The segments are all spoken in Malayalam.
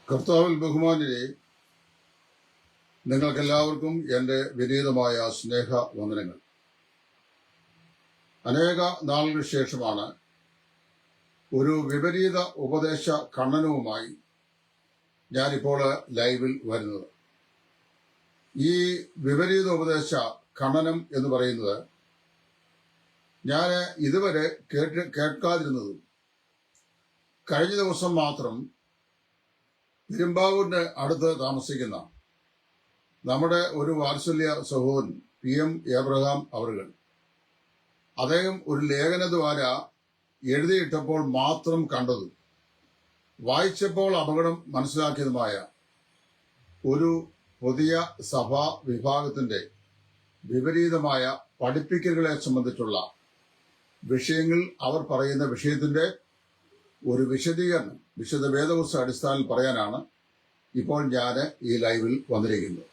കർത്താവിൽ ബഹുമാന്യരെ, നിങ്ങൾക്കെല്ലാവർക്കും എൻ്റെ വിനീതമായ സ്നേഹ വന്ദനങ്ങൾ. അനേക നാളുകൾക്ക് ശേഷമാണ് ഒരു വിപരീത ഉപദേശ ഖണ്ഡനവുമായി ഞാനിപ്പോൾ ലൈവിൽ വരുന്നത്. ഈ വിപരീത ഉപദേശ ഖണ്ഡനം എന്ന് പറയുന്നത് ഞാൻ ഇതുവരെ കേൾക്കാതിരുന്നതും കഴിഞ്ഞ ദിവസം മാത്രം പെരുമ്പാവൂരിന് അടുത്ത് താമസിക്കുന്ന നമ്മുടെ ഒരു വാത്സല്യ സഹോദരൻ PM ഏബ്രഹാം അവറുകൾ അദ്ദേഹം ഒരു ലേഖനദ്വാര എഴുതിയിട്ടപ്പോൾ മാത്രം കണ്ടതും വായിച്ചപ്പോൾ അപകടം മനസ്സിലാക്കിയതുമായ ഒരു പുതിയ സഭാ വിഭാഗത്തിന്റെ വിപരീതമായ പഠിപ്പിക്കലുകളെ സംബന്ധിച്ചുള്ള വിഷയങ്ങൾ അവർ പറയുന്ന വിഷയത്തിന്റെ ഒരു വിശദീകരണം വിശുദ്ധ വേദപുസ്തക അടിസ്ഥാനത്തിൽ പറയാനാണ് ഇപ്പോൾ ഞാൻ ഈ ലൈവിൽ വന്നിരിക്കുന്നത്.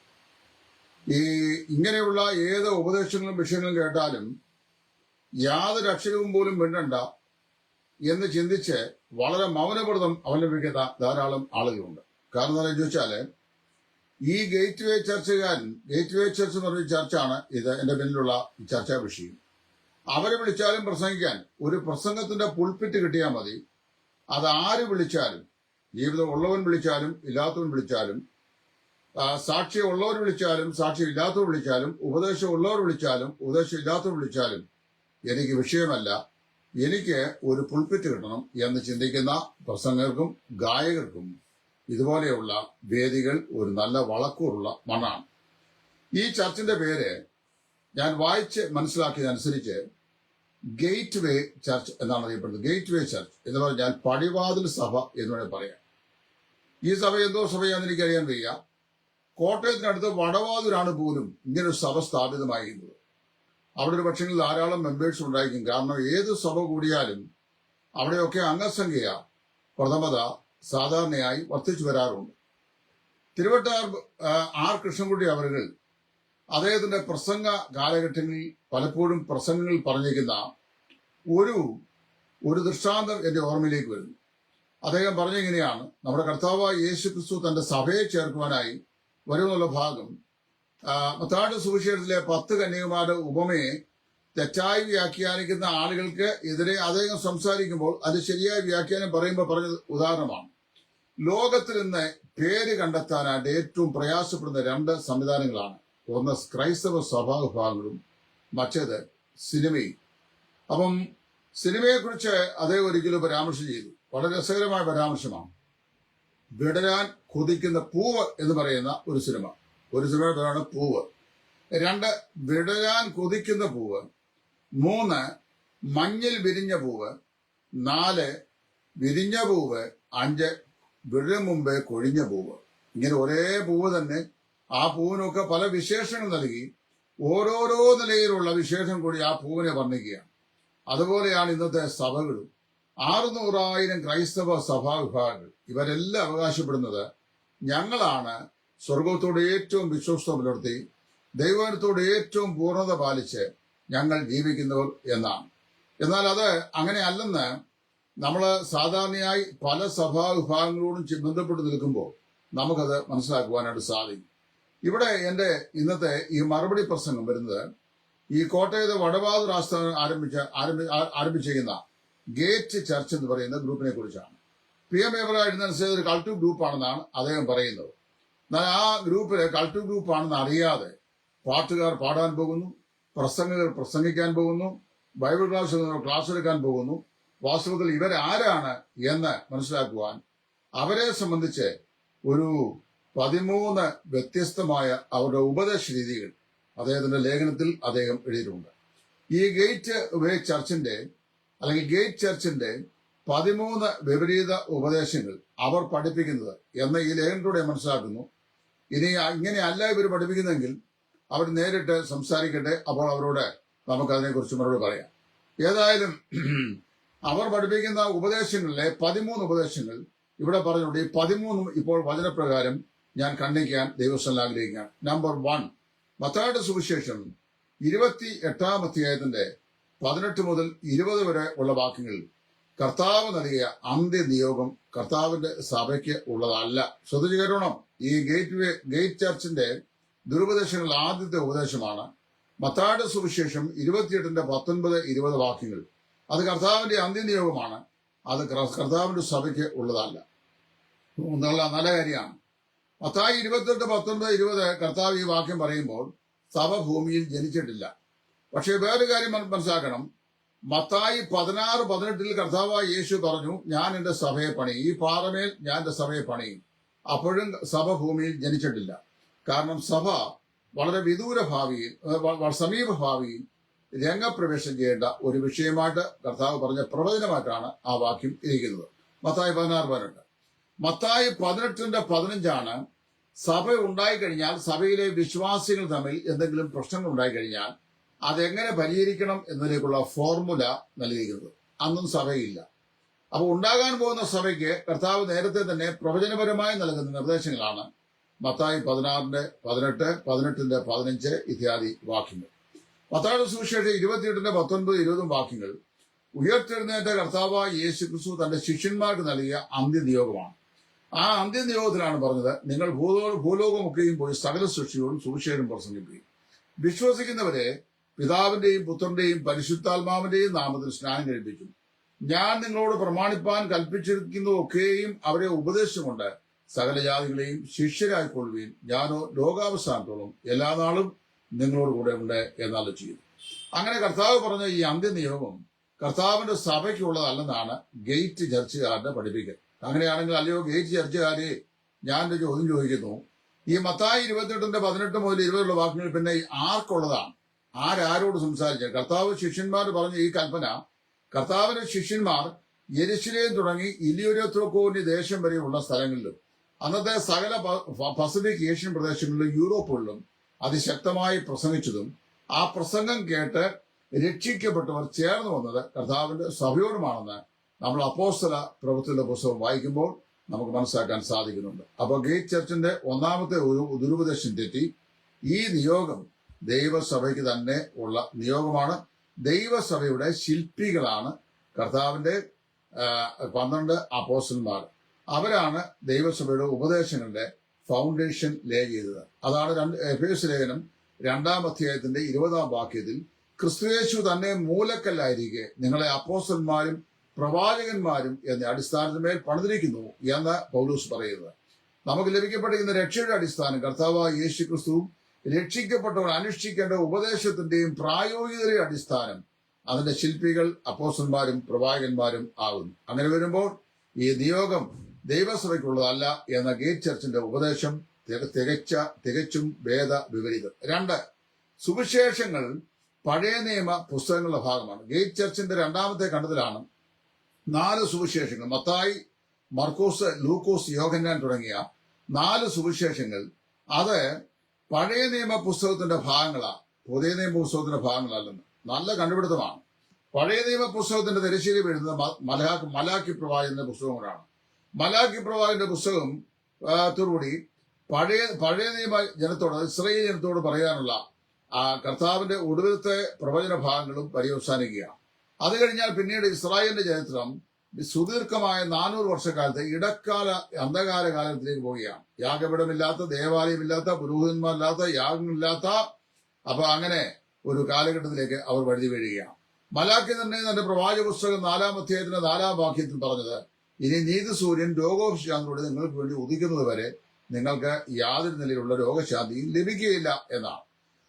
ഇങ്ങനെയുള്ള ഏത് ഉപദേശങ്ങളും വിഷയങ്ങളും കേട്ടാലും യാതൊരു അക്ഷരവും പോലും മിണ്ടണ്ട എന്ന് ചിന്തിച്ച് വളരെ മൗനവ്രതം അവലംബിക്കുന്ന ധാരാളം ആളുകളുണ്ട്. കാരണം എന്താണെന്ന് ചോദിച്ചാൽ ഈ ഗേറ്റ് വേ ചർച്ച് എന്ന് പറഞ്ഞ ചർച്ചാണ് ഇത് എൻ്റെ പിന്നിലുള്ള ചർച്ചാ വിഷയം. അവരെ വിളിച്ചാലും പ്രസംഗിക്കാൻ ഒരു പ്രസംഗത്തിന്റെ പുൾപിറ്റ് കിട്ടിയാൽ മതി. അത് ആര് വിളിച്ചാലും, ജീവിതം ഉള്ളവൻ വിളിച്ചാലും ഇല്ലാത്തവൻ വിളിച്ചാലും, സാക്ഷ്യം ഉള്ളവർ വിളിച്ചാലും സാക്ഷ്യം ഇല്ലാത്തവർ വിളിച്ചാലും, ഉപദേശം ഉള്ളവർ വിളിച്ചാലും ഉപദേശം ഇല്ലാത്തവർ വിളിച്ചാലും എനിക്ക് വിഷയമല്ല, എനിക്ക് ഒരു പുൾപിറ്റ് കിട്ടണം എന്ന് ചിന്തിക്കുന്ന പ്രസംഗകർക്കും ഗായകർക്കും ഇതുപോലെയുള്ള വേദികൾ ഒരു നല്ല വളക്കൂറുള്ള മണ്ണാണ്. ഈ ചർച്ചിന്റെ പേര് ഞാൻ വായിച്ച് മനസ്സിലാക്കിയതനുസരിച്ച് ഗേറ്റ് വേ ചർച്ച് എന്നാണ് അറിയപ്പെടുന്നത്. ഗേറ്റ് വേ ചർച്ച് എന്ന് പറഞ്ഞാൽ പടിവാതിൽ സഭ എന്ന് വേണമെങ്കിൽ പറയാം. ഈ സഭ എന്തോ സഭയാണെന്ന് എനിക്കറിയാൻ വയ്യ. കോട്ടയത്തിനടുത്ത് വടവാതൂരാണ് പോലും ഇങ്ങനൊരു സഭ സ്ഥാപിതമായിരുന്നത്. അവിടെ ഒരു പക്ഷെങ്കിൽ ധാരാളം മെമ്പേഴ്സ് ഉണ്ടായിരിക്കും. കാരണം ഏത് സഭ കൂടിയാലും അവിടെയൊക്കെ അംഗസംഖ്യ പ്രഥമത സാധാരണയായി വർദ്ധിച്ചു വരാറുണ്ട്. തിരുവട്ടാർ R. കൃഷ്ണൻകുട്ടി അവറുകൾ അദ്ദേഹത്തിന്റെ പ്രസംഗ കാലഘട്ടങ്ങളിൽ പലപ്പോഴും പ്രസംഗങ്ങളിൽ പറഞ്ഞിരിക്കുന്ന ഒരു ദൃഷ്ടാന്തം എന്റെ ഓർമ്മയിലേക്ക് വരുന്നു. അദ്ദേഹം പറഞ്ഞിങ്ങനെയാണ്: നമ്മുടെ കർത്താവായ യേശു ക്രിസ്തു തന്റെ സഭയെ ചേർക്കുവാനായി വരുമെന്നുള്ള ഭാഗം മത്തായിയുടെ സുവിശേഷത്തിലെ 10 കന്യകമാരുടെ ഉപമയെ തെറ്റായി വ്യാഖ്യാനിക്കുന്ന ആളുകൾക്ക് എതിരെ അദ്ദേഹം സംസാരിക്കുമ്പോൾ അത് ശരിയായ വ്യാഖ്യാനം പറയുമ്പോൾ പറഞ്ഞ ഉദാഹരണമാണ്. ലോകത്തിൽ ഇന്ന് പേര് കണ്ടെത്താനായിട്ട് ഏറ്റവും പ്രയാസപ്പെടുന്ന 2 സംവിധാനങ്ങളാണ്. ഒന്ന് ക്രൈസ്തവ സഭാവിഭാഗങ്ങളും മറ്റേത് സിനിമയും. അപ്പം സിനിമയെക്കുറിച്ച് അദ്ദേഹം ഒരിക്കലും പരാമർശം ചെയ്തു. വളരെ രസകരമായ പരാമർശമാണ്. വിടരാൻ കൊതിക്കുന്ന പൂവ് എന്ന് പറയുന്ന ഒരു സിനിമയുടെ പേരാണ് പൂവ്. 2 വിടരാൻ കൊതിക്കുന്ന പൂവ്, 3 മഞ്ഞിൽ വിരിഞ്ഞ പൂവ്, 4 വിരിഞ്ഞ പൂവ്, 5 വിടരും മുമ്പേ കൊഴിഞ്ഞ പൂവ്. ഇങ്ങനെ ഒരേ പൂവ് തന്നെ ആ പൂവിനൊക്കെ പല വിശേഷങ്ങൾ നൽകി ഓരോരോ നിലയിലുള്ള വിശേഷം കൂടി ആ പൂവിനെ വർണ്ണിക്കുകയാണ്. അതുപോലെയാണ് ഇന്നത്തെ സഭകളും. 600,000 ക്രൈസ്തവ സഭാവിഭാഗങ്ങൾ ഇവരെല്ലാം അവകാശപ്പെടുന്നത് ഞങ്ങളാണ് സ്വർഗത്തോട് ഏറ്റവും വിശ്വസ്ത പുലർത്തി ദൈവത്തോട് ഏറ്റവും പൂർണ്ണത പാലിച്ച് ഞങ്ങൾ ജീവിക്കുന്നവർ എന്നാണ്. എന്നാൽ അത് അങ്ങനെ അല്ലെന്ന് നമ്മൾ സാധാരണയായി പല സഭാവിഭാഗങ്ങളോടും ബന്ധപ്പെട്ട് നിൽക്കുമ്പോൾ നമുക്കത് മനസ്സിലാക്കുവാനായിട്ട് സാധിക്കും. ഇവിടെ എൻ്റെ ഇന്നത്തെ ഈ മറുപടി പ്രസംഗം വരുന്നത് ഈ കോട്ടയത്ത് വടവാതൂർ ആസ്ഥാനം ആരംഭിച്ചിരിക്കുന്ന ഗേറ്റ് ചർച്ച് എന്ന് പറയുന്ന ഗ്രൂപ്പിനെ കുറിച്ചാണ്. PM എഴുതുന്നതനുസരിച്ച് ഒരു കൾട്ടീവ് ഗ്രൂപ്പാണെന്നാണ് അദ്ദേഹം പറയുന്നത്. എന്നാൽ ആ ഗ്രൂപ്പില് കൾട്ടീവ് ഗ്രൂപ്പാണെന്ന് അറിയാതെ പാട്ടുകാർ പാടാൻ പോകുന്നു, പ്രസംഗകർ പ്രസംഗിക്കാൻ പോകുന്നു, ബൈബിൾ ക്ലാസ് എടുക്കാൻ പോകുന്നു. വാസ്തവത്തിൽ ഇവരാരാണ് എന്ന് മനസ്സിലാക്കുവാൻ അവരെ സംബന്ധിച്ച് ഒരു 13 വ്യത്യസ്തമായ അവരുടെ ഉപദേശ രീതികൾ അദ്ദേഹത്തിന്റെ ലേഖനത്തിൽ അദ്ദേഹം എഴുതിയിട്ടുണ്ട്. ഈ ഗേറ്റ് വേ ചർച്ചിന്റെ അല്ലെങ്കിൽ ഗേറ്റ് ചർച്ചിന്റെ 13 വിപരീത ഉപദേശങ്ങൾ അവർ പഠിപ്പിക്കുന്നത് എന്ന് ഈ ലേഖനത്തിലൂടെ മനസ്സിലാക്കുന്നു. ഇനി ഇങ്ങനെയല്ല ഇവർ പഠിപ്പിക്കുന്നെങ്കിൽ അവർ നേരിട്ട് സംസാരിക്കട്ടെ. അപ്പോൾ അവരോട് നമുക്കതിനെക്കുറിച്ച് മറുപടി പറയാം. ഏതായാലും അവർ പഠിപ്പിക്കുന്ന ഉപദേശങ്ങളിലെ 13 ഉപദേശങ്ങൾ ഇവിടെ പറഞ്ഞുകൊണ്ട് ഈ 13 ഇപ്പോൾ വചനപ്രകാരം ഞാൻ ഖണ്ഡിക്കാൻ ദൈവസ്ഥലം ആഗ്രഹിക്കുകയാണ്. നമ്പർ 1, മത്തായിയുടെ സുവിശേഷം 28-ാം അധ്യായത്തിന്റെ 18 മുതൽ 20 വരെ ഉള്ള വാക്യങ്ങൾ കർത്താവ് നൽകിയ അന്ത്യനിയോഗം കർത്താവിന്റെ സഭയ്ക്ക് ഉള്ളതല്ല. ശ്രദ്ധിച്ചു കേട്ടോണം. ഈ ഗേറ്റ് ചർച്ചിന്റെ ദുരുപദേശങ്ങളിൽ ആദ്യത്തെ ഉപദേശമാണ് മത്തായിയുടെ സുവിശേഷം 28:19-20 വാക്യങ്ങൾ. അത് കർത്താവിന്റെ അന്ത്യനിയോഗമാണ്. അത് കർത്താവിന്റെ സഭയ്ക്ക് ഉള്ളതല്ല എന്നുള്ള നല്ല കാര്യമാണ്. മത്തായി 28:19-20 കർത്താവ് ഈ വാക്യം പറയുമ്പോൾ സഭ ഭൂമിയിൽ ജനിച്ചിട്ടില്ല. പക്ഷെ വേറൊരു കാര്യം മനസ്സിലാക്കണം. മത്തായി 16:18 കർത്താവായ യേശു പറഞ്ഞു, ഞാൻ എന്റെ സഭയെ പണിയും, ഈ പാറമേൽ ഞാൻ എന്റെ സഭയെ പണിയും. അപ്പോഴും സഭ ഭൂമിയിൽ ജനിച്ചിട്ടില്ല. കാരണം സഭ വളരെ വിദൂര ഭാവിയിൽ, സമീപ ഭാവിയിൽ രംഗപ്രവേശം ചെയ്യേണ്ട ഒരു വിഷയമായിട്ട് കർത്താവ് പറഞ്ഞ പ്രവചനമായിട്ടാണ് ആ വാക്യം ഇരിക്കുന്നത്. മത്തായി 16:18. മത്തായി 18:15 സഭ ഉണ്ടായിക്കഴിഞ്ഞാൽ, സഭയിലെ വിശ്വാസികൾ തമ്മിൽ എന്തെങ്കിലും പ്രശ്നങ്ങൾ ഉണ്ടായിക്കഴിഞ്ഞാൽ അതെങ്ങനെ പരിഹരിക്കണം എന്നതിലേക്കുള്ള ഫോർമുല നൽകിയിരിക്കുന്നത്. അന്നും സഭയില്ല. അപ്പൊ ഉണ്ടാകാൻ പോകുന്ന സഭയ്ക്ക് കർത്താവ് നേരത്തെ തന്നെ പ്രവചനപരമായി നൽകുന്ന നിർദ്ദേശങ്ങളാണ് മത്തായി 16:18, 18:15 ഇത്യാദി വാക്യങ്ങൾ. മത്തായിയുടെ സുവിശേഷം 28:19-20 വാക്യങ്ങൾ ഉയർത്തെഴുന്നേറ്റ കർത്താവായ യേശു ക്രിസ്തു തന്റെ ശിഷ്യന്മാർക്ക് നൽകിയ അന്ത്യനിയോഗമാണ്. ആ അന്ത്യനിയോഗത്തിലാണ് പറഞ്ഞത്, നിങ്ങൾ ഭൂലോകമൊക്കെയും പോയി സകല സൃഷ്ടിയോടും സുവിശേഷം പ്രസംഗിക്കുകയും വിശ്വസിക്കുന്നവരെ പിതാവിന്റെയും പുത്രന്റെയും പരിശുദ്ധാത്മാവിന്റെയും നാമത്തിൽ സ്നാനം കഴിപ്പിക്കും. ഞാൻ നിങ്ങളോട് പ്രമാണിപ്പാൻ കൽപ്പിച്ചിരിക്കുന്നതൊക്കെയും അവരെ ഉപദേശിച്ചുകൊണ്ട് സകല ജാതികളെയും ശിഷ്യരായിക്കൊള്ളുകയും ഞാനോ ലോകാവസാനത്തോളം എല്ലാ നാളും നിങ്ങളോട് കൂടെ ഉണ്ട് എന്നാലും ചെയ്യുന്നു. അങ്ങനെ കർത്താവ് പറഞ്ഞ ഈ അന്ത്യനിയോഗം കർത്താവിന്റെ സഭയ്ക്കുള്ളതല്ലെന്നാണ് ഗേറ്റ് ചർച്ചുകാരുടെ പഠിപ്പിക്കൽ. അങ്ങനെയാണെങ്കിൽ അല്ലയോ ഗേറ്റ് ചർച്ചുകാരെ, ഞാൻ ഒരു ചോദ്യം ചോദിക്കുന്നു. ഈ മത്തായി 28:18 മുതൽ 20 വാക്യങ്ങൾ പിന്നെ ആർക്കുള്ളതാണ്? ആരോട് സംസാരിച്ച? കർത്താവ് ശിഷ്യന്മാർ പറഞ്ഞ ഈ കൽപ്പന കർത്താവിന്റെ ശിഷ്യന്മാർ യെരുശലേം തുടങ്ങി ഇലിയോരത്തോക്കോന്റെ ദേശം വരെയുള്ള സ്ഥലങ്ങളിലും അന്നത്തെ സകല പസഫിക് ഏഷ്യൻ പ്രദേശങ്ങളിലും യൂറോപ്പുകളിലും അതിശക്തമായി പ്രസംഗിച്ചതും ആ പ്രസംഗം കേട്ട് രക്ഷിക്കപ്പെട്ടവർ ചേർന്ന് വന്നത് കർത്താവിന്റെ സഭയോടുമാണെന്ന് നമ്മൾ അപ്പോസ്തല പ്രവൃത്തിയുടെ പുസ്തകം വായിക്കുമ്പോൾ നമുക്ക് മനസ്സിലാക്കാൻ സാധിക്കുന്നുണ്ട്. അപ്പോൾ ഗേറ്റ് ചർച്ചിന്റെ ഒന്നാമത്തെ ഒരു ദുരുപദേശം തെറ്റി. ഈ നിയോഗം ദൈവസഭയ്ക്ക് തന്നെ ഉള്ള നിയോഗമാണ്. ദൈവസഭയുടെ ശില്പികളാണ് കർത്താവിന്റെ 12 അപ്പോസ്തലന്മാർ. അവരാണ് ദൈവസഭയുടെ ഉപദേശങ്ങളുടെ ഫൗണ്ടേഷൻ ലേ ചെയ്തത്. അതാണ് എഫേസ്യ ലേഖനം 2-ാം അധ്യായത്തിന്റെ 20-ാം വാക്യത്തിൽ ക്രിസ്തുയേശു തന്നെ മൂലക്കല്ലായിരിക്കെ നിങ്ങളെ അപ്പോസ്തലന്മാരും പ്രവാചകന്മാരും എന്ന അടിസ്ഥാനത്തിന്മേൽ പണിതിരിക്കുന്നു എന്ന് പൗലോസ് പറയുന്നത്. നമുക്ക് ലഭിക്കപ്പെട്ടിരിക്കുന്ന രക്ഷയുടെ അടിസ്ഥാനം കർത്താവായ യേശു ക്രിസ്തുവും രക്ഷിക്കപ്പെട്ടവർ അനുഷ്ഠിക്കേണ്ട ഉപദേശത്തിന്റെയും പ്രായോഗികതയുടെ അടിസ്ഥാനം അതിന്റെ ശില്പികൾ അപ്പോസ്തലന്മാരും പ്രവാചകന്മാരും ആകുന്നു. അങ്ങനെ വരുമ്പോൾ ഈ നിയോഗം ദൈവസഭയ്ക്കുള്ളതല്ല എന്ന ഗേറ്റ് ചർച്ചിന്റെ ഉപദേശം തികച്ചും വേദ വിപരീതം. 2, സുവിശേഷങ്ങൾ പഴയ നിയമ പുസ്തകങ്ങളുടെ ഭാഗമാണ്. ഗേറ്റ് ചർച്ചിന്റെ 2ാമത്തെ കണ്ടത്തിലാണ് 4 സുവിശേഷങ്ങൾ, മത്തായി, മർക്കോസ്, ലൂക്കോസ്, യോഹന്നാൻ തുടങ്ങിയ 4 സുവിശേഷങ്ങൾ അത് പഴയ നിയമ പുസ്തകത്തിന്റെ ഭാഗങ്ങളാണ്, പുതിയ നിയമ പുസ്തകത്തിന്റെ ഭാഗങ്ങളല്ലെന്ന്. നല്ല കണ്ടുപിടുത്തമാണ്. പഴയ നിയമ പുസ്തകത്തിന്റെ തിരശ്ശീല വീഴുന്നത് മലാക്കി പ്രവാചകന്റെ പുസ്തകം കൊണ്ടാണ്. മലാക്കി പ്രവാചകന്റെ പുസ്തകം ത്തോടുകൂടി പഴയ നിയമ ജനത്തോട്, ഇസ്രായേൽ ജനത്തോട് പറയാനുള്ള കർത്താവിന്റെ ഒടുവിലത്തെ പ്രവചന ഭാഗങ്ങളും പര്യവസാനിക്കുകയാണ്. അത് കഴിഞ്ഞാൽ പിന്നീട് ഇസ്രായേലിന്റെ ചരിത്രം സുദീർഘമായ 400 വർഷക്കാലത്തെ ഇടക്കാല അന്ധകാര കാലത്തിലേക്ക് പോവുകയാണ്. യാഗപീഠമില്ലാത്ത, ദേവാലയമില്ലാത്ത, പുരോഹിതന്മാരില്ലാത്ത, യാഗങ്ങളില്ലാത്ത, അപ്പൊ അങ്ങനെ ഒരു കാലഘട്ടത്തിലേക്ക് അവർ വഴുതി വീഴുകയാണ്. മലാക്കി തന്നെ തന്റെ പ്രവാചക പുസ്തകം 4-ാം അധ്യായത്തിന്റെ 4-ാം വാക്യത്തിൽ പറഞ്ഞത്, ഇനി നീതി സൂര്യൻ രോഗോപശാന്തിയോടെ നിങ്ങൾക്ക് വേണ്ടി ഉദിക്കുന്നത് വരെ നിങ്ങൾക്ക് യാതൊരു നിലയിലുള്ള രോഗശാന്തിയും ലഭിക്കുകയില്ല എന്നാണ്.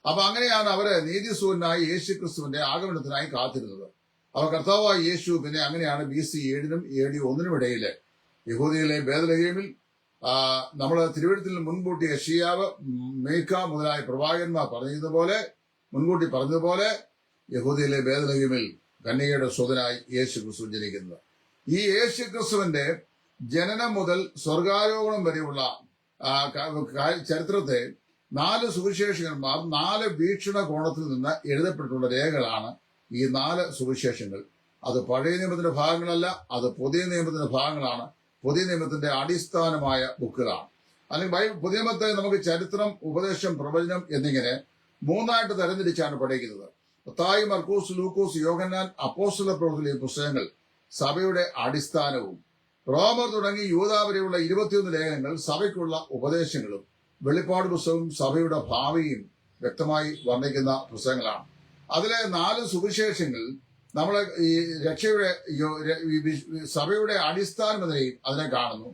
അപ്പൊ അങ്ങനെയാണ് അവര് നീതി സൂര്യനായി യേശു ക്രിസ്തുവിന്റെ ആഗമനത്തിനായി കാത്തിരുന്നത്. അവ കർത്താവായ യേശു പിന്നെ അങ്ങനെയാണ് BC 7-നും AD 1-നും ഇടയില് യഹൂദിയിലെ ബേത്ലഹേമിൽ നമ്മൾ തിരുവഴുത്തിൽ മുൻകൂട്ടി യെശയ്യാവ്, മീഖ മുതലായ പ്രവാചകന്മാർ മുൻകൂട്ടി പറഞ്ഞതുപോലെ യഹൂദിയിലെ ബേത്ലഹേമിൽ കന്യകയുടെ സ്വതനായി യേശു ക്രിസ്തു ജനിക്കുന്നത്. ഈ യേശു ക്രിസ്തുവിന്റെ ജനനം മുതൽ സ്വർഗാരോഹണം വരെയുള്ള ചരിത്രത്തെ 4 സുവിശേഷകന്മാർ 4 വീക്ഷണ കോണത്തിൽ നിന്ന് എഴുതപ്പെട്ടിട്ടുള്ള രേഖകളാണ് ഈ 4 സുവിശേഷങ്ങൾ. അത് പഴയ നിയമത്തിന്റെ ഭാഗങ്ങളല്ല, അത് പുതിയ നിയമത്തിന്റെ ഭാഗങ്ങളാണ്. പുതിയ നിയമത്തിന്റെ അടിസ്ഥാനമായ ബുക്കുകളാണ്. അല്ലെങ്കിൽ പുതിയ നിയമത്തെ നമുക്ക് ചരിത്രം, ഉപദേശം, പ്രവചനം എന്നിങ്ങനെ 3ആയിട്ട് തരംതിരിച്ചാണ് പഠിക്കുന്നത്. മത്തായി, മർക്കോസ്, ലൂക്കോസ്, യോഹന്നാൻ, അപ്പോസ്തല പ്രവൃത്തിയിലെ പുസ്തകങ്ങൾ സഭയുടെ അടിസ്ഥാനവും. റോമർ തുടങ്ങി യൂദാ വരെയുള്ള 21 ലേഖനങ്ങൾ സഭയ്ക്കുള്ള ഉപദേശങ്ങളും വെളിപ്പാട് പുസ്തകവും സഭയുടെ ഭാവിയും വ്യക്തമായി വർണ്ണിക്കുന്ന പുസ്തകങ്ങളാണ്. അതിലെ 4 സുവിശേഷങ്ങൾ നമ്മളെ ഈ രക്ഷയുടെ സഭയുടെ അടിസ്ഥാനം എന്ന നിലയിൽ അതിനെ കാണുന്നു.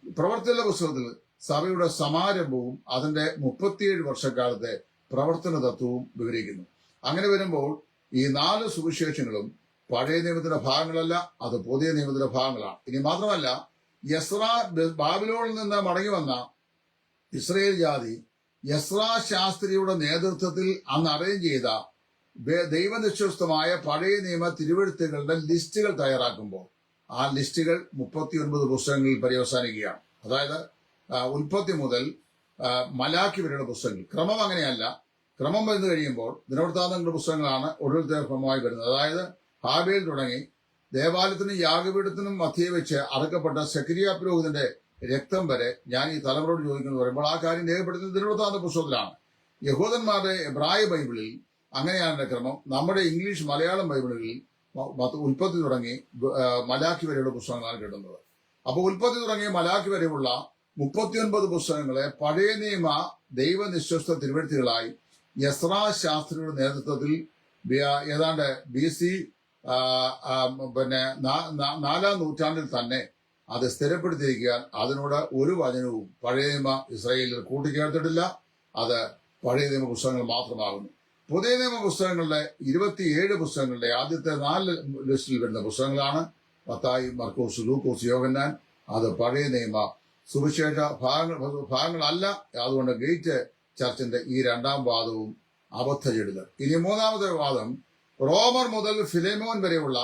പ്രവർത്തന പുസ്തകത്തിൽ സഭയുടെ സമാരംഭവും അതിന്റെ 37 വർഷക്കാലത്തെ പ്രവർത്തന തത്വവും വിവരിക്കുന്നു. അങ്ങനെ വരുമ്പോൾ ഈ 4 സുവിശേഷങ്ങളും പഴയ നിയമത്തിന്റെ ഭാഗങ്ങളല്ല, അത് പുതിയ നിയമത്തിന്റെ ഭാഗങ്ങളാണ്. ഇനി മാത്രമല്ല, യസ്രാ ബാബിലോണിൽ നിന്ന് മടങ്ങി വന്ന ഇസ്രയേൽ ജാതി യസ്രാ ശാസ്ത്രിയുടെ നേതൃത്വത്തിൽ അന്ന് അറേഞ്ച് ചെയ്ത ദൈവനിശ്വസ്തമായ പഴയ നിയമ തിരുവെഴുത്തുകളുടെ ലിസ്റ്റുകൾ തയ്യാറാക്കുമ്പോൾ ആ ലിസ്റ്റുകൾ 39 പുസ്തകങ്ങളിൽ പര്യവസാനിക്കുകയാണ്. അതായത് ഉൽപ്പത്തി മുതൽ മലാഖി വരെയുള്ള പുസ്തകങ്ങൾ. ക്രമം അങ്ങനെയല്ല. ക്രമം വന്നു കഴിയുമ്പോൾ ദിനവൃത്താന്തങ്ങളുടെ പുസ്തകങ്ങളാണ് ഒടുവിലത്തെ ക്രമമായി വരുന്നത്. അതായത് ഹാബേൽ തുടങ്ങി ദേവാലയത്തിനും യാഗപീഠത്തിനും മധ്യേ വെച്ച് അറക്കപ്പെട്ട സെക്കരിയ പുരോഹിതന്റെ രക്തം വരെ ഞാൻ ഈ തലമുറയോട് ചോദിക്കുന്നു പറയുമ്പോൾ ആ കാര്യം രേഖപ്പെടുത്തുന്നത് ദിനവൃത്താന്ത പുസ്തകത്തിലാണ്. യഹൂദന്മാരുടെ എബ്രായ ബൈബിളിൽ അങ്ങനെയാണ് ക്രമം. നമ്മുടെ ഇംഗ്ലീഷ് മലയാളം ബൈബിളുകളിൽ ഉൽപ്പത്തി തുടങ്ങി മലാഖി വരെയുള്ള പുസ്തകങ്ങളാണ് കിട്ടുന്നത്. അപ്പോൾ ഉൽപ്പത്തി തുടങ്ങി മലാഖി വരെയുള്ള 39 പുസ്തകങ്ങളെ പഴയ നിയമ ദൈവനിശ്വസ്ത തിരുവെഴുത്തുകളായി യസ്രാ ശാസ്ത്രിയുടെ നേതൃത്വത്തിൽ ഏതാണ്ട് BC 4-ാം നൂറ്റാണ്ടിൽ തന്നെ അത് സ്ഥിരപ്പെടുത്തിയിരിക്കുക. അതിനോട് ഒരു വചനവും പഴയ നിയമ ഇസ്രായേലിൽ കൂട്ടിച്ചേർത്തിട്ടില്ല. അത് പഴയ നിയമ പുസ്തകങ്ങൾ മാത്രമാകുന്നു. പുതിയ നിയമ പുസ്തകങ്ങളുടെ 27 പുസ്തകങ്ങളുടെ ആദ്യത്തെ 4 ലിസ്റ്റിൽ വരുന്ന പുസ്തകങ്ങളാണ് മത്തായി, മർക്കോസ്, ലൂക്കോസ്, യോഹന്നാൻ. അത് പഴയ നിയമ സുവിശേഷ ഭാഗങ്ങളല്ല. അതുകൊണ്ട് ഗേറ്റ് ചർച്ചിന്റെ ഈ 2ാം വാദവും അബദ്ധജഡിതം. ഇനി 3ാമത്തെ വാദം, റോമർ മുതൽ ഫിലേമോൻ വരെയുള്ള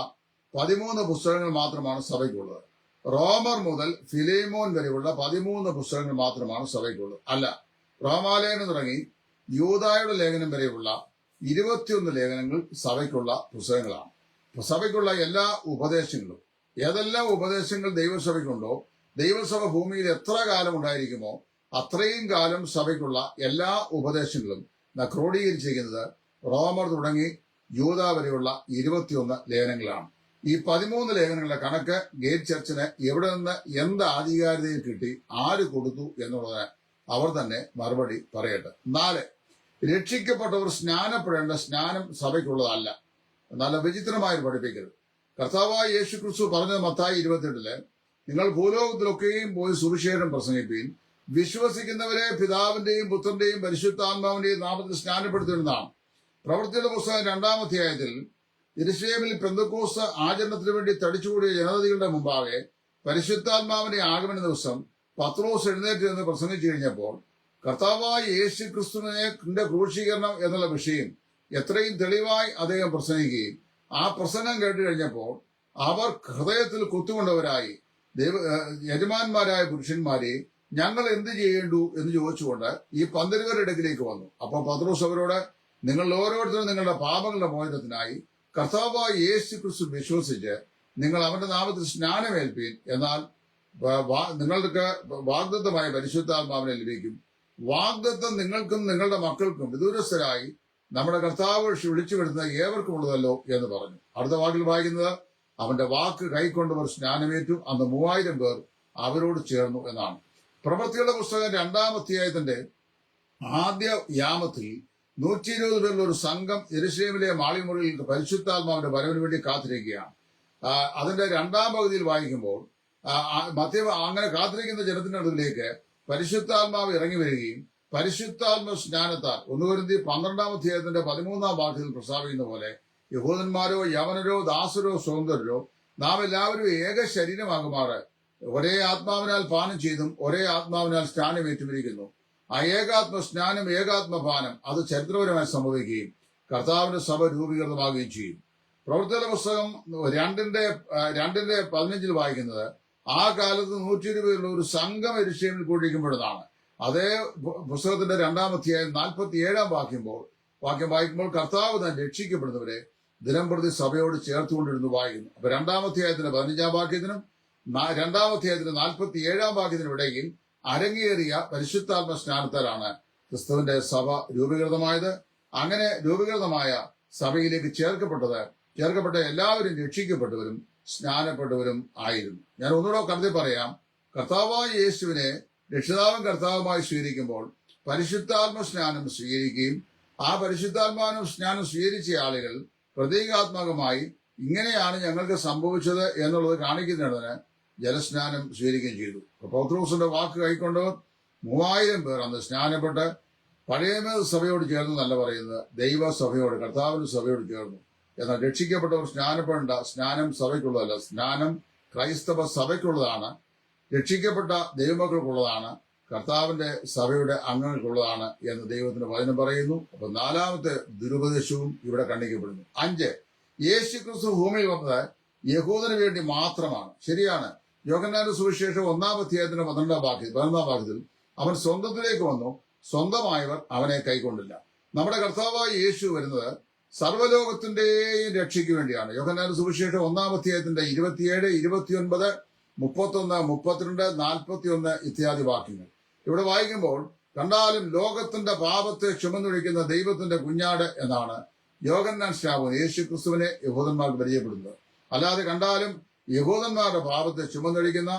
13 പുസ്തകങ്ങൾ മാത്രമാണ് സഭയ്ക്കുള്ളത്. റോമർ മുതൽ ഫിലേമോൻ വരെയുള്ള 13 പുസ്തകങ്ങൾ മാത്രമാണ് സഭയ്ക്കുള്ളത്. അല്ല, റോമാലേഖനം തുടങ്ങി യൂദായുടെ ലേഖനം വരെയുള്ള 21 ലേഖനങ്ങൾ സഭയ്ക്കുള്ള പുസ്തകങ്ങളാണ്. സഭയ്ക്കുള്ള എല്ലാ ഉപദേശങ്ങളും, ഏതെല്ലാം ഉപദേശങ്ങൾ ദൈവസഭയ്ക്കുണ്ടോ, ദൈവസഭ ഭൂമിയിൽ എത്ര കാലം ഉണ്ടായിരിക്കുമോ അത്രയും കാലം സഭയ്ക്കുള്ള എല്ലാ ഉപദേശങ്ങളും ക്രോഡീകരിച്ചിരിക്കുന്നത് റോമർ തുടങ്ങി യൂദാ വരെയുള്ള 21 ലേഖനങ്ങളാണ്. ഈ 13 ലേഖനങ്ങളുടെ കണക്ക് ഗേറ്റ് ചർച്ചിന് എവിടെ നിന്ന് എന്ത് ആധികാരികതയിൽ കിട്ടി, ആര് കൊടുത്തു എന്നുള്ളതിന് അവർ തന്നെ മറുപടി പറയട്ടെ. 4, രക്ഷിക്കപ്പെട്ടവർ സ്നാനപ്പെടേണ്ട സ്നാനം സഭയ്ക്കുള്ളതല്ല. നല്ല വിചിത്രമായി പഠിപ്പിക്കരുത്. കർത്താവായ യേശു ക്രിസ്തു പറഞ്ഞത് മത്തായി 28 നിങ്ങൾ ഭൂലോകത്തിലൊക്കെയും പോയി സുവിശേഷം പ്രസംഗിപ്പീൻ, വിശ്വസിക്കുന്നവരെ പിതാവിന്റെയും പുത്രന്റെയും പരിശുദ്ധാത്മാവിന്റെയും നാമത്തിൽ സ്നാനപ്പെടുത്തുന്നതാണ്. പ്രവൃത്തിയുടെ പുസ്തകം 2-ാം അധ്യായത്തിൽ യെരൂശലേമിൽ പെന്തക്കോസ്ത് ആചരണത്തിന് വേണ്ടി തടിച്ചുകൂടിയ ജനതകളുടെ മുമ്പാകെ പരിശുദ്ധാത്മാവിന്റെ ആഗമന ദിവസം പത്രോസ് എഴുന്നേറ്റ് എന്ന് പ്രസംഗിച്ചു കഴിഞ്ഞപ്പോൾ കർത്താവായ യേശു ക്രിസ്തുവിന്റെ ക്രൂശീകരണം എന്നുള്ള വിഷയം എത്രയും തെളിവായി അദ്ദേഹം പ്രസംഗിക്കുകയും ആ പ്രസംഗം കേട്ട് കഴിഞ്ഞപ്പോൾ അവർ ഹൃദയത്തിൽ കുത്തുകൊണ്ടവരായി യജമാന്മാരായ പുരുഷന്മാരെ ഞങ്ങൾ എന്ത് ചെയ്യേണ്ടു എന്ന് ചോദിച്ചുകൊണ്ട് ഈ 12 അടുക്കിലേക്ക് വന്നു. അപ്പോൾ പത്രോസ് അവരോട്, നിങ്ങൾ ഓരോരുത്തരും നിങ്ങളുടെ പാപങ്ങളുടെ മോചനത്തിനായി കർത്താവായ യേശു ക്രിസ്തു വിശ്വസിച്ച് നിങ്ങൾ അവന്റെ നാമത്തിൽ സ്നാനമേൽപ്പീൻ, എന്നാൽ നിങ്ങൾക്ക് വാഗ്ദത്തമായ പരിശുദ്ധാത്മാവിനെ ലഭിക്കും. വാഗ്ദത്തം നിങ്ങൾക്കും നിങ്ങളുടെ മക്കൾക്കും വിദൂരസ്ഥരായി നമ്മുടെ കർത്താവ് വിളിച്ചു വരുന്ന ഏവർക്കുമുള്ളതല്ലോ എന്ന് പറഞ്ഞു. അടുത്ത വാക്കിൽ വായിക്കുന്നത്, അവന്റെ വാക്ക് കൈക്കൊണ്ടവർ സ്നാനമേറ്റു, അന്ന് 3000 പേർ അവരോട് ചേർന്നു എന്നാണ്. പ്രവൃത്തികളുടെ പുസ്തകം 2-ാം അധ്യായത്തിന്റെ ആദ്യ യാമത്തിൽ 120 പേരുള്ള ഒരു സംഘം യെരൂശലേമിലെ മാളിമുറിയിൽ പരിശുദ്ധാത്മാവിന്റെ വരവിന് വേണ്ടി കാത്തിരിക്കുകയാണ്. അതിന്റെ 2-ാം പകുതിയിൽ വായിക്കുമ്പോൾ അങ്ങനെ കാത്തിരിക്കുന്ന ജനത്തിന്റെ അടുത്തിലേക്ക് പരിശുദ്ധാത്മാവ് ഇറങ്ങി വരികയും പരിശുദ്ധാത്മ സ്നാനത്താൽ 1 കൊരിന്ത്യർ 12-ാം അധ്യായത്തിന്റെ 13-ാം വാക്യത്തിൽ പ്രസ്താവിക്കുന്ന പോലെ യഹൂദന്മാരോ യവനരോ ദാസരോ സ്വതന്ത്രരോ നാം എല്ലാവരും ഏക ശരീരമാകുമാറ് ഒരേ ആത്മാവിനാൽ പാനം ചെയ്തും ഒരേ ആത്മാവിനാൽ സ്നാനമേറ്റുമിരിക്കുന്നു. ആ ഏകാത്മ സ്നാനം ഏകാത്മപാനം അത് ചരിത്രപരമായി സംഭവിക്കുകയും കർത്താവിന്റെ സഭ രൂപീകൃതമാകുകയും ചെയ്യും. പ്രവൃത്തികളുടെ പുസ്തകം 2:15 വായിക്കുന്നത്, ആ കാലത്ത് 120 പേരുള്ള ഒരു സംഘം യെരൂശലേമിൽ കൂടിയിരിക്കുമ്പോഴാണ്. അതേ പുസ്തകത്തിന്റെ 2-ാം അധ്യായം 47-ാം വാക്യം വായിക്കുമ്പോൾ കർത്താവ് താൻ രക്ഷിക്കപ്പെടുന്നവരെ ദിനംപ്രതി സഭയോട് ചേർത്തുകൊണ്ടിരുന്നു വായിക്കുന്നു. അപ്പൊ 2-ാം അധ്യായത്തിന്റെ 15-ാം വാക്യത്തിനും 2-ാം അധ്യായത്തിന്റെ 47-ാം വാക്യത്തിനും ഇടയിൽ അരങ്ങേറിയ പരിശുദ്ധാത്മ സ്നാനത്താലാണ് ക്രിസ്തുവിന്റെ സഭ രൂപീകൃതമായത്. അങ്ങനെ രൂപീകൃതമായ സഭയിലേക്ക് ചേർക്കപ്പെട്ട എല്ലാവരും രക്ഷിക്കപ്പെട്ടവരും സ്നാനപ്പെട്ടവരും ആയിരുന്നു. ഞാൻ ഒന്നുകൂടെ കരുതി പറയാം. കർത്താവായ യേശുവിനെ രക്ഷിതാവും കർത്താവുമായി സ്വീകരിക്കുമ്പോൾ പരിശുദ്ധാത്മ സ്നാനം സ്വീകരിക്കുകയും ആ പരിശുദ്ധാത്മാനം സ്നാനം സ്വീകരിച്ച ആളുകൾ പ്രതീകാത്മകമായി ഇങ്ങനെയാണ് ഞങ്ങൾക്ക് സംഭവിച്ചത് എന്നുള്ളത് കാണിക്കുന്നതിന് ജലസ്നാനം സ്വീകരിക്കുകയും ചെയ്തു. പൗത്രോസിന്റെ വാക്ക് കൈക്കൊണ്ടവർ 3000 പേർ അന്ന് സ്നാനപ്പെട്ട് പഴയ സഭയോട് ചേർന്ന് നല്ല പറയുന്നത് ദൈവസഭയോട്, കർത്താവിന്റെ സഭയോട് ചേർന്നു. എന്നാൽ രക്ഷിക്കപ്പെട്ടവർ സ്നാനപ്പെടേണ്ട. സ്നാനം സഭയ്ക്കുള്ളതല്ല, സ്നാനം ക്രൈസ്തവ സഭയ്ക്കുള്ളതാണ്, രക്ഷിക്കപ്പെട്ട ദൈവമക്കൾക്കുള്ളതാണ്, കർത്താവിന്റെ സഭയുടെ അംഗങ്ങൾക്കുള്ളതാണ് എന്ന് ദൈവത്തിന്റെ വചനം പറയുന്നു. അപ്പൊ 4ാമത്തെ ദുരുപദേശവും ഇവിടെ ഖണ്ഡിക്കപ്പെടുന്നു. 5, യേശു ക്രിസ്തു ഭൂമിയിൽ വന്നത് യഹൂദന് വേണ്ടി മാത്രമാണ്. ശരിയാണ്. യോഹന്നാന്റെ സുവിശേഷം 1-ാം അധ്യായത്തിന്റെ 12-ാം വാക്യത്തിൽ അവൻ സ്വന്തത്തിലേക്ക് വന്നു, സ്വന്തമായവർ അവനെ കൈക്കൊണ്ടില്ല. നമ്മുടെ കർത്താവായ യേശു വരുന്നത് സർവ്വലോകത്തിന്റെയും രക്ഷയ്ക്ക് വേണ്ടിയാണ്. യോഹന്നാന്റെ സുവിശേഷം 1-ാം അധ്യായത്തിന്റെ 27, 29, 31, 32, 41 ഇത്യാദി വാക്യങ്ങൾ ഇവിടെ വായിക്കുമ്പോൾ കണ്ടാലും ലോകത്തിന്റെ പാപത്തെ ചുമന്നൊഴിക്കുന്ന ദൈവത്തിന്റെ കുഞ്ഞാട് എന്നാണ് യോഹന്നാൻ സ്നാപകൻ യേശു ക്രിസ്തുവിനെ യഹൂദന്മാർക്ക് പരിചയപ്പെടുന്നത്. അല്ലാതെ കണ്ടാലും യഹൂദന്മാരുടെ പാപത്തെ ചുമന്നൊഴിക്കുന്ന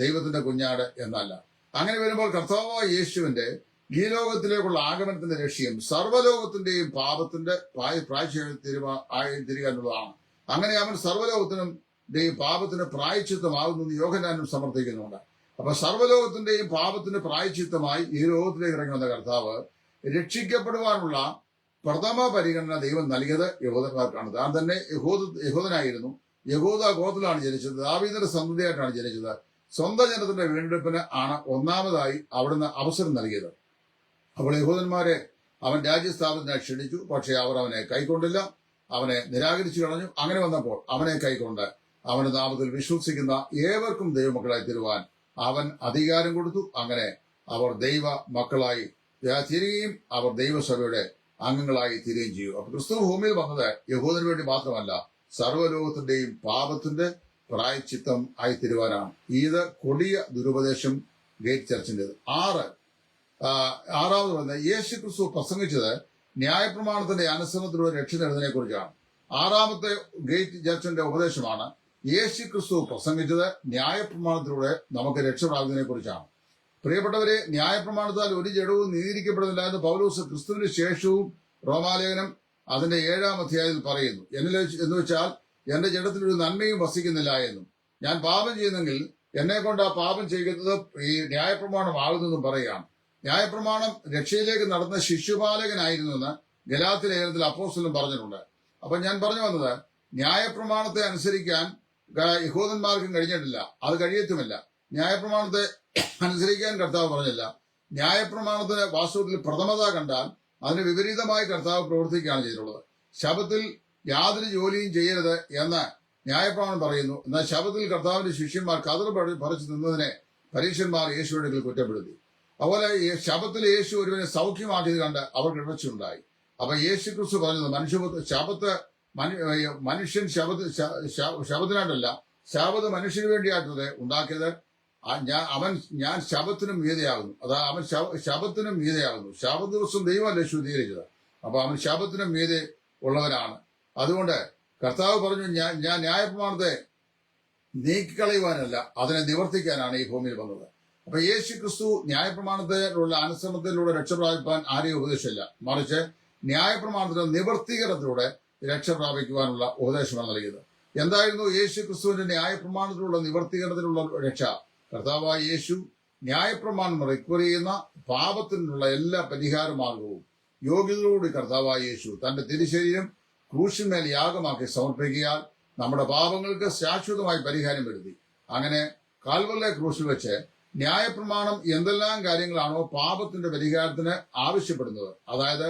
ദൈവത്തിന്റെ കുഞ്ഞാട് എന്നല്ല. അങ്ങനെ വരുമ്പോൾ കർത്താവായ യേശുവിന്റെ ഈ ലോകത്തിലേക്കുള്ള ആഗമനത്തിന്റെ ലക്ഷ്യം സർവ്വലോകത്തിന്റെയും പാപത്തിന്റെ പ്രായശ്ചിത്തം എന്നുള്ളതാണ്. അങ്ങനെ അവൻ സർവ്വലോകത്തിനും പാപത്തിന് പ്രായശ്ചിത്തമാകുന്നു യോഹന്നാനും സമർത്ഥിക്കുന്നുണ്ട്. അപ്പൊ സർവ്വലോകത്തിന്റെയും പാപത്തിന് പ്രായശ്ചിത്തമായി ഈ ലോകത്തിലേക്ക് ഇറങ്ങി വന്ന കർത്താവ് രക്ഷിക്കപ്പെടുവാനുള്ള പ്രഥമ പരിഗണന ദൈവം നൽകിയത് യഹൂദന്മാർക്കാണ്. താൻ തന്നെ യഹൂദനായിരുന്നു. യഹൂദ ഗോത്രത്തിലാണ് ജനിച്ചത്. ദാവീദിന്റെ സന്തതിയായിട്ടാണ് ജനിച്ചത്. സ്വന്തം ജനത്തിന്റെ വീണ്ടെടുപ്പിന് ആണ് ഒന്നാമതായി അവിടുന്ന് അവസരം നൽകിയത്. അപ്പോൾ യഹൂദന്മാരെ അവൻ രാജ്യസ്ഥാപനത്തിനായി ക്ഷണിച്ചു. പക്ഷേ അവർ അവനെ കൈക്കൊണ്ടില്ല, അവനെ നിരാകരിച്ചു കളഞ്ഞു. അങ്ങനെ വന്നപ്പോൾ അവനെ കൈക്കൊണ്ട് അവന്റെ നാമത്തിൽ വിശ്വസിക്കുന്ന ഏവർക്കും ദൈവമക്കളായി തീരുവാൻ അവൻ അധികാരം കൊടുത്തു. അങ്ങനെ അവർ ദൈവ മക്കളായി തീരുകയും അവർ ദൈവസഭയുടെ അംഗങ്ങളായി തീരുകയും ചെയ്യും. അപ്പൊ ക്രിസ്തു ഭൂമിയിൽ വന്നത് യഹൂദന് വേണ്ടി മാത്രമല്ല, സർവ്വലോകത്തിന്റെയും പാപത്തിന്റെ പ്രായശ്ചിത്തം ആയി തീരുവാനാണ്. ഇത് കൊടിയ ദുരുപദേശം ഗേറ്റ് ചർച്ചിന്റേത്. 6ാമത് പറയുന്നത് യേശു ക്രിസ്തു പ്രസംഗിച്ചത് ന്യായപ്രമാണത്തിന്റെ അനുസരണത്തിലൂടെ രക്ഷ നേടുന്നതിനെ കുറിച്ചാണ്. 6ാമത്തെ ഗേറ്റ് ചർച്ചിന്റെ ഉപദേശമാണ് യേശു ക്രിസ്തു പ്രസംഗിച്ചത് ന്യായപ്രമാണത്തിലൂടെ നമുക്ക് രക്ഷ പ്രാപിക്കുന്നതിനെ കുറിച്ചാണ്. പ്രിയപ്പെട്ടവരെ, ന്യായപ്രമാണത്താൽ ഒരു ജഡവും നീതിരിക്കപ്പെടുന്നില്ല എന്ന് പൗലോസ് ക്രിസ്തുവിന് ശേഷവും റോമാലേഖനം അതിന്റെ 7-ാം അധ്യായത്തിൽ പറയുന്നു. എന്ന് വെച്ചാൽ എന്റെ ജഡത്തിൽ ഒരു നന്മയും വസിക്കുന്നില്ല എന്നും ഞാൻ പാപം ചെയ്യുന്നെങ്കിൽ എന്നെ കൊണ്ട് ആ പാപം ചെയ്യുന്നത് ഈ ന്യായപ്രമാണമാകുന്നെന്നും പറയുകയാണ്. ന്യായപ്രമാണം രക്ഷയിലേക്ക് നടന്ന ശിശുപാലകനായിരുന്നുവെന്ന് ഗലാത്യ ലേഖനത്തിൽ അപ്പോസ്തലൻ പറഞ്ഞിട്ടുണ്ട്. അപ്പൊ ഞാൻ പറഞ്ഞു വന്നത്, ന്യായപ്രമാണത്തെ അനുസരിക്കാൻ യഹൂദന്മാർക്കും കഴിഞ്ഞിട്ടില്ല, അത് കഴിയത്തുമില്ല. ന്യായപ്രമാണത്തെ അനുസരിക്കാൻ കർത്താവ് പറഞ്ഞില്ല. ന്യായപ്രമാണത്തിന് വാസ്തവത്തിൽ പ്രഥമത കണ്ടാൽ അതിന് വിപരീതമായി കർത്താവ് പ്രവർത്തിക്കുകയാണ് ചെയ്തിട്ടുള്ളത്. ശബത്തിൽ യാതൊരു ജോലിയും ചെയ്യരുത് എന്ന് ന്യായപ്രമാണം പറയുന്നു. എന്നാൽ ശബത്തിൽ കർത്താവിന്റെ ശിഷ്യന്മാർ കതർ പറിച്ചു നിന്നതിനെ പരീക്ഷന്മാർ യേശുവിന്റെ കുറ്റപ്പെടുത്തി. അതുപോലെ ശബത്തിൽ യേശു ഒരുവനെ സൗഖ്യമാക്കിയത് കണ്ട് അവർക്ക് ഇടർച്ചയുണ്ടായി. അപ്പൊ യേശു ക്രിസ്തു പറഞ്ഞത് മനുഷ്യൻ ശബത്തിനായിട്ടല്ല, ശബത്ത് മനുഷ്യന് വേണ്ടിയായിട്ടത് ഉണ്ടാക്കിയത്. ഞാൻ ശബത്തിനും മീതയാകുന്നു. അതാ അവൻ ശബത്തിനും മീതയാകുന്നു. ശബത്ത് ദിവസം ദൈവമല്ലേ ശുദ്ധീകരിച്ചത്. അപ്പൊ അവൻ ശബത്തിനും മീതെ ഉള്ളവനാണ്. അതുകൊണ്ട് കർത്താവ് പറഞ്ഞു, ഞാൻ ന്യായപ്രമാണത്തെ നീക്കിക്കളയുവാനല്ല, അതിനെ നിവർത്തിക്കാനാണ് ഈ ഭൂമിയിൽ വന്നത്. അപ്പൊ യേശു ക്രിസ്തു ന്യായപ്രമാണത്തിലുള്ള അനുസരണത്തിലൂടെ രക്ഷപ്രാപിപ്പാൻ ആരെയും ഉപദേശമില്ല, മറിച്ച് ന്യായപ്രമാണത്തിന്റെ നിവർത്തീകരണത്തിലൂടെ രക്ഷ പ്രാപിക്കുവാനുള്ള ഉപദേശമാണ് നൽകിയത്. എന്തായിരുന്നു യേശു ക്രിസ്തുവിന്റെ ന്യായപ്രമാണത്തിലുള്ള നിവർത്തീകരണത്തിലുള്ള രക്ഷ? കർത്താവായ യേശു ന്യായപ്രമാണം റിക്വർ ചെയ്യുന്ന പാപത്തിനുള്ള എല്ലാ പരിഹാര മാർഗവും യോഗ്യതയോടുകൂടി കർത്താവായ യേശു തന്റെ തിരുശരീരം ക്രൂശിന്മേൽ യാഗമാക്കി സമർപ്പിക്കാൻ നമ്മുടെ പാപങ്ങൾക്ക് ശാശ്വതമായി പരിഹാരം വരുത്തി. അങ്ങനെ കാൽവറിലെ ക്രൂശിൽ വെച്ച് ന്യായപ്രമാണം എന്തെല്ലാം കാര്യങ്ങളാണോ പാപത്തിന്റെ പരിഹാരത്തിന് ആവശ്യപ്പെടുന്നത്, അതായത്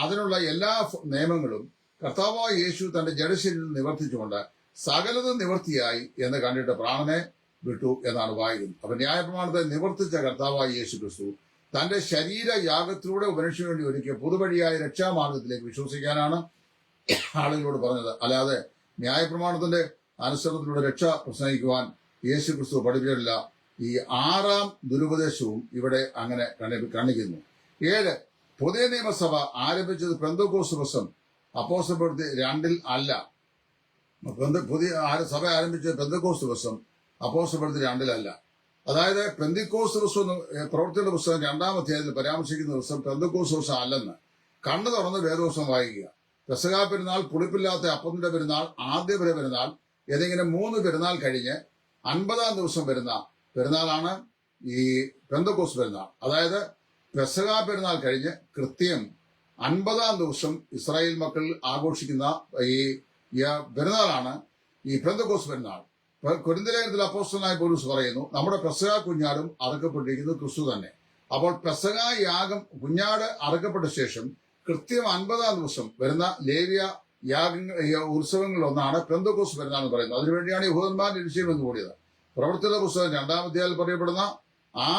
അതിനുള്ള എല്ലാ നിയമങ്ങളും കർത്താവായ യേശു തന്റെ ജഡശരീരം നിവർത്തിച്ചുകൊണ്ട് സകലതും നിവർത്തിയായി എന്ന് കണ്ടിട്ട് പ്രാണനെ വിട്ടു എന്നാണ് വായിക്കുന്നത്. അപ്പൊ ന്യായപ്രമാണത്തെ നിവർത്തിച്ച കർത്താവായ യേശു ക്രിസ്തു തന്റെ ശരീര യാഗത്തിലൂടെ മനുഷ്യന് വേണ്ടി ഒരുക്കിയ പുതുവഴിയായ രക്ഷാമാർഗത്തിലേക്ക് വിശ്വസിക്കാനാണ് ആളുകളോട് പറഞ്ഞത്. അല്ലാതെ ന്യായപ്രമാണത്തിന്റെ അനുസരണത്തിലൂടെ രക്ഷ പ്രസംഗിക്കുവാൻ യേശു ക്രിസ്തു പഠിപ്പിച്ചിട്ടില്ല. ഈ 6ാം ദുരുപദേശവും ഇവിടെ അങ്ങനെ കാണിക്കുന്നു. 7, പുതിയ നിയമസഭ ആരംഭിച്ചത് പെന്തക്കോസ്ത് ദിവസം അപ്പോസ്തലർ 2 അല്ല, സഭ ആരംഭിച്ച പെന്തക്കോസ്ത് ദിവസം അപ്പോസ്തലപ്രവൃത്തി 2-ലല്ല. അതായത് പെന്തക്കോസ്ത് ദിവസം പ്രവൃത്തിയുടെ പുസ്തകം 2-ാം അധ്യായത്തിൽ പരാമർശിക്കുന്ന ദിവസം പെന്തക്കോസ്ത് ദിവസം അല്ലെന്ന് കണ്ണു തുറന്ന് വേദവസം വായിക്കുക. പെസഹാ പെരുന്നാൾ, പുളിപ്പില്ലാത്ത അപ്പത്തിന്റെ പെരുന്നാൾ, ആദ്യ പെരുന്നാൾ എന്നിങ്ങനെ 3 പെരുന്നാൾ കഴിഞ്ഞ് 50-ാം ദിവസം വരുന്ന പെരുന്നാളാണ് ഈ പെന്തക്കോസ്ത് പെരുന്നാൾ. അതായത് പെസഹാ പെരുന്നാൾ കഴിഞ്ഞ് കൃത്യം 50-ാം ദിവസം ഇസ്രായേൽ മക്കൾ ആഘോഷിക്കുന്ന ഈ പെരുന്നാളാണ് ഈ പെന്തക്കോസ്ത് പെരുന്നാൾ. കൊരിന്ത്യലേഖനത്തിൽ അപ്പോസ്തലനായ പൗലോസ് പറയുന്നു, നമ്മുടെ പെസഹാ കുഞ്ഞാടും അറുക്കപ്പെട്ടിരിക്കുന്നത് ക്രിസ്തു തന്നെ. അപ്പോൾ പെസഹാ യാഗം കുഞ്ഞാട് അറുക്കപ്പെട്ട ശേഷം കൃത്യം 50-ാം ദിവസം വരുന്ന ലേവ്യ ഉത്സവങ്ങളിലൊന്നാണ് പെന്തക്കോസ്ത് പെരുന്നാൾ എന്ന് പറയുന്നത്. അതിനുവേണ്ടിയാണ് യഹൂദന്മാർ യെരൂശലേമിൽ നിന്ന് കൂടിയത്. പ്രവൃത്തിയുടെ പുസ്തകം 2-ാം അധ്യായത്തിൽ പറയപ്പെടുന്ന ആ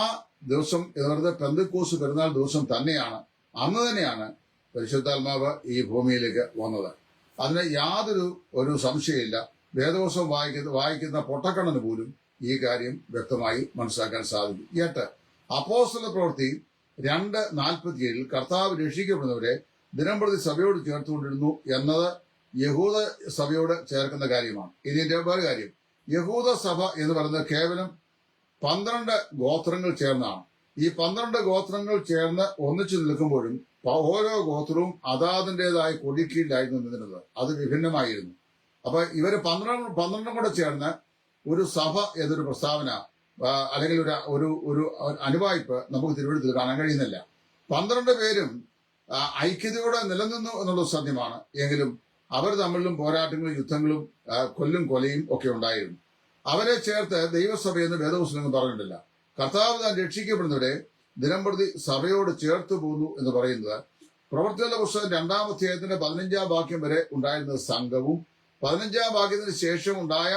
ദിവസം എന്ന് പറയുന്നത് പെന്തക്കോസ്ത് പെരുന്നാൾ ദിവസം തന്നെയാണ്. അന്ന് തന്നെയാണ് പരിശുദ്ധാത്മാവ് ഈ ഭൂമിയിലേക്ക് വന്നത്. അതിന് യാതൊരു സംശയമില്ല. വേദവസം വായിക്കുന്ന പൊട്ടക്കണ്ണന് പോലും ഈ കാര്യം വ്യക്തമായി മനസ്സിലാക്കാൻ സാധിക്കും. 8 അപ്പോസ്തല പ്രവൃത്തി 2:47 കർത്താവ് രക്ഷിക്കപ്പെടുന്നവരെ ദിനംപ്രതി സഭയോട് ചേർത്തുകൊണ്ടിരുന്നു എന്നത് യഹൂദ സഭയോട് ചേർക്കുന്ന കാര്യമാണ്. ഇതിന്റെ വേറെ കാര്യം, യഹൂദ സഭ എന്ന് പറയുന്നത് കേവലം 12 ഗോത്രങ്ങൾ ചേർന്നാണ്. ഈ 12 ഗോത്രങ്ങൾ ചേർന്ന് ഒന്നിച്ചു നിൽക്കുമ്പോഴും ഓരോ ഗോത്രവും അതാതിൻ്റെതായ കൊടിക്കീഴിലായിരുന്നു നിന്നിരുന്നത്. അത് വിഭിന്നമായിരുന്നു. അപ്പൊ ഇവര് 12 കൂടെ ചേർന്ന് ഒരു സഭ എന്നൊരു പ്രസ്താവന അല്ലെങ്കിൽ ഒരു അനുവായ്പ് നമുക്ക് തിരുവഴുത്തിൽ കാണാൻ കഴിയുന്നില്ല. 12 പേരും ഐക്യതയോടെ നിലനിന്നു എന്നുള്ളത് സത്യമാണ്. എങ്കിലും അവർ തമ്മിലും പോരാട്ടങ്ങളും യുദ്ധങ്ങളും കൊലയും ഒക്കെ ഉണ്ടായിരുന്നു. അവരെ ചേർത്ത് ദൈവസഭയെന്ന് വേദപുസ്തകം പറഞ്ഞിട്ടില്ല. കർത്താവ് താൻ രക്ഷിക്കപ്പെടുന്നവരെ ദിനംപ്രതി സഭയോട് ചേർത്ത് പോന്നു എന്ന് പറയുന്നത് പ്രവൃത്തികളുടെ പുസ്തകം 2-ാം അധ്യായത്തിന്റെ 15-ാം വാക്യം വരെ ഉണ്ടായിരുന്ന സംഘവും 15-ാം വാക്യത്തിന് ശേഷം ഉണ്ടായ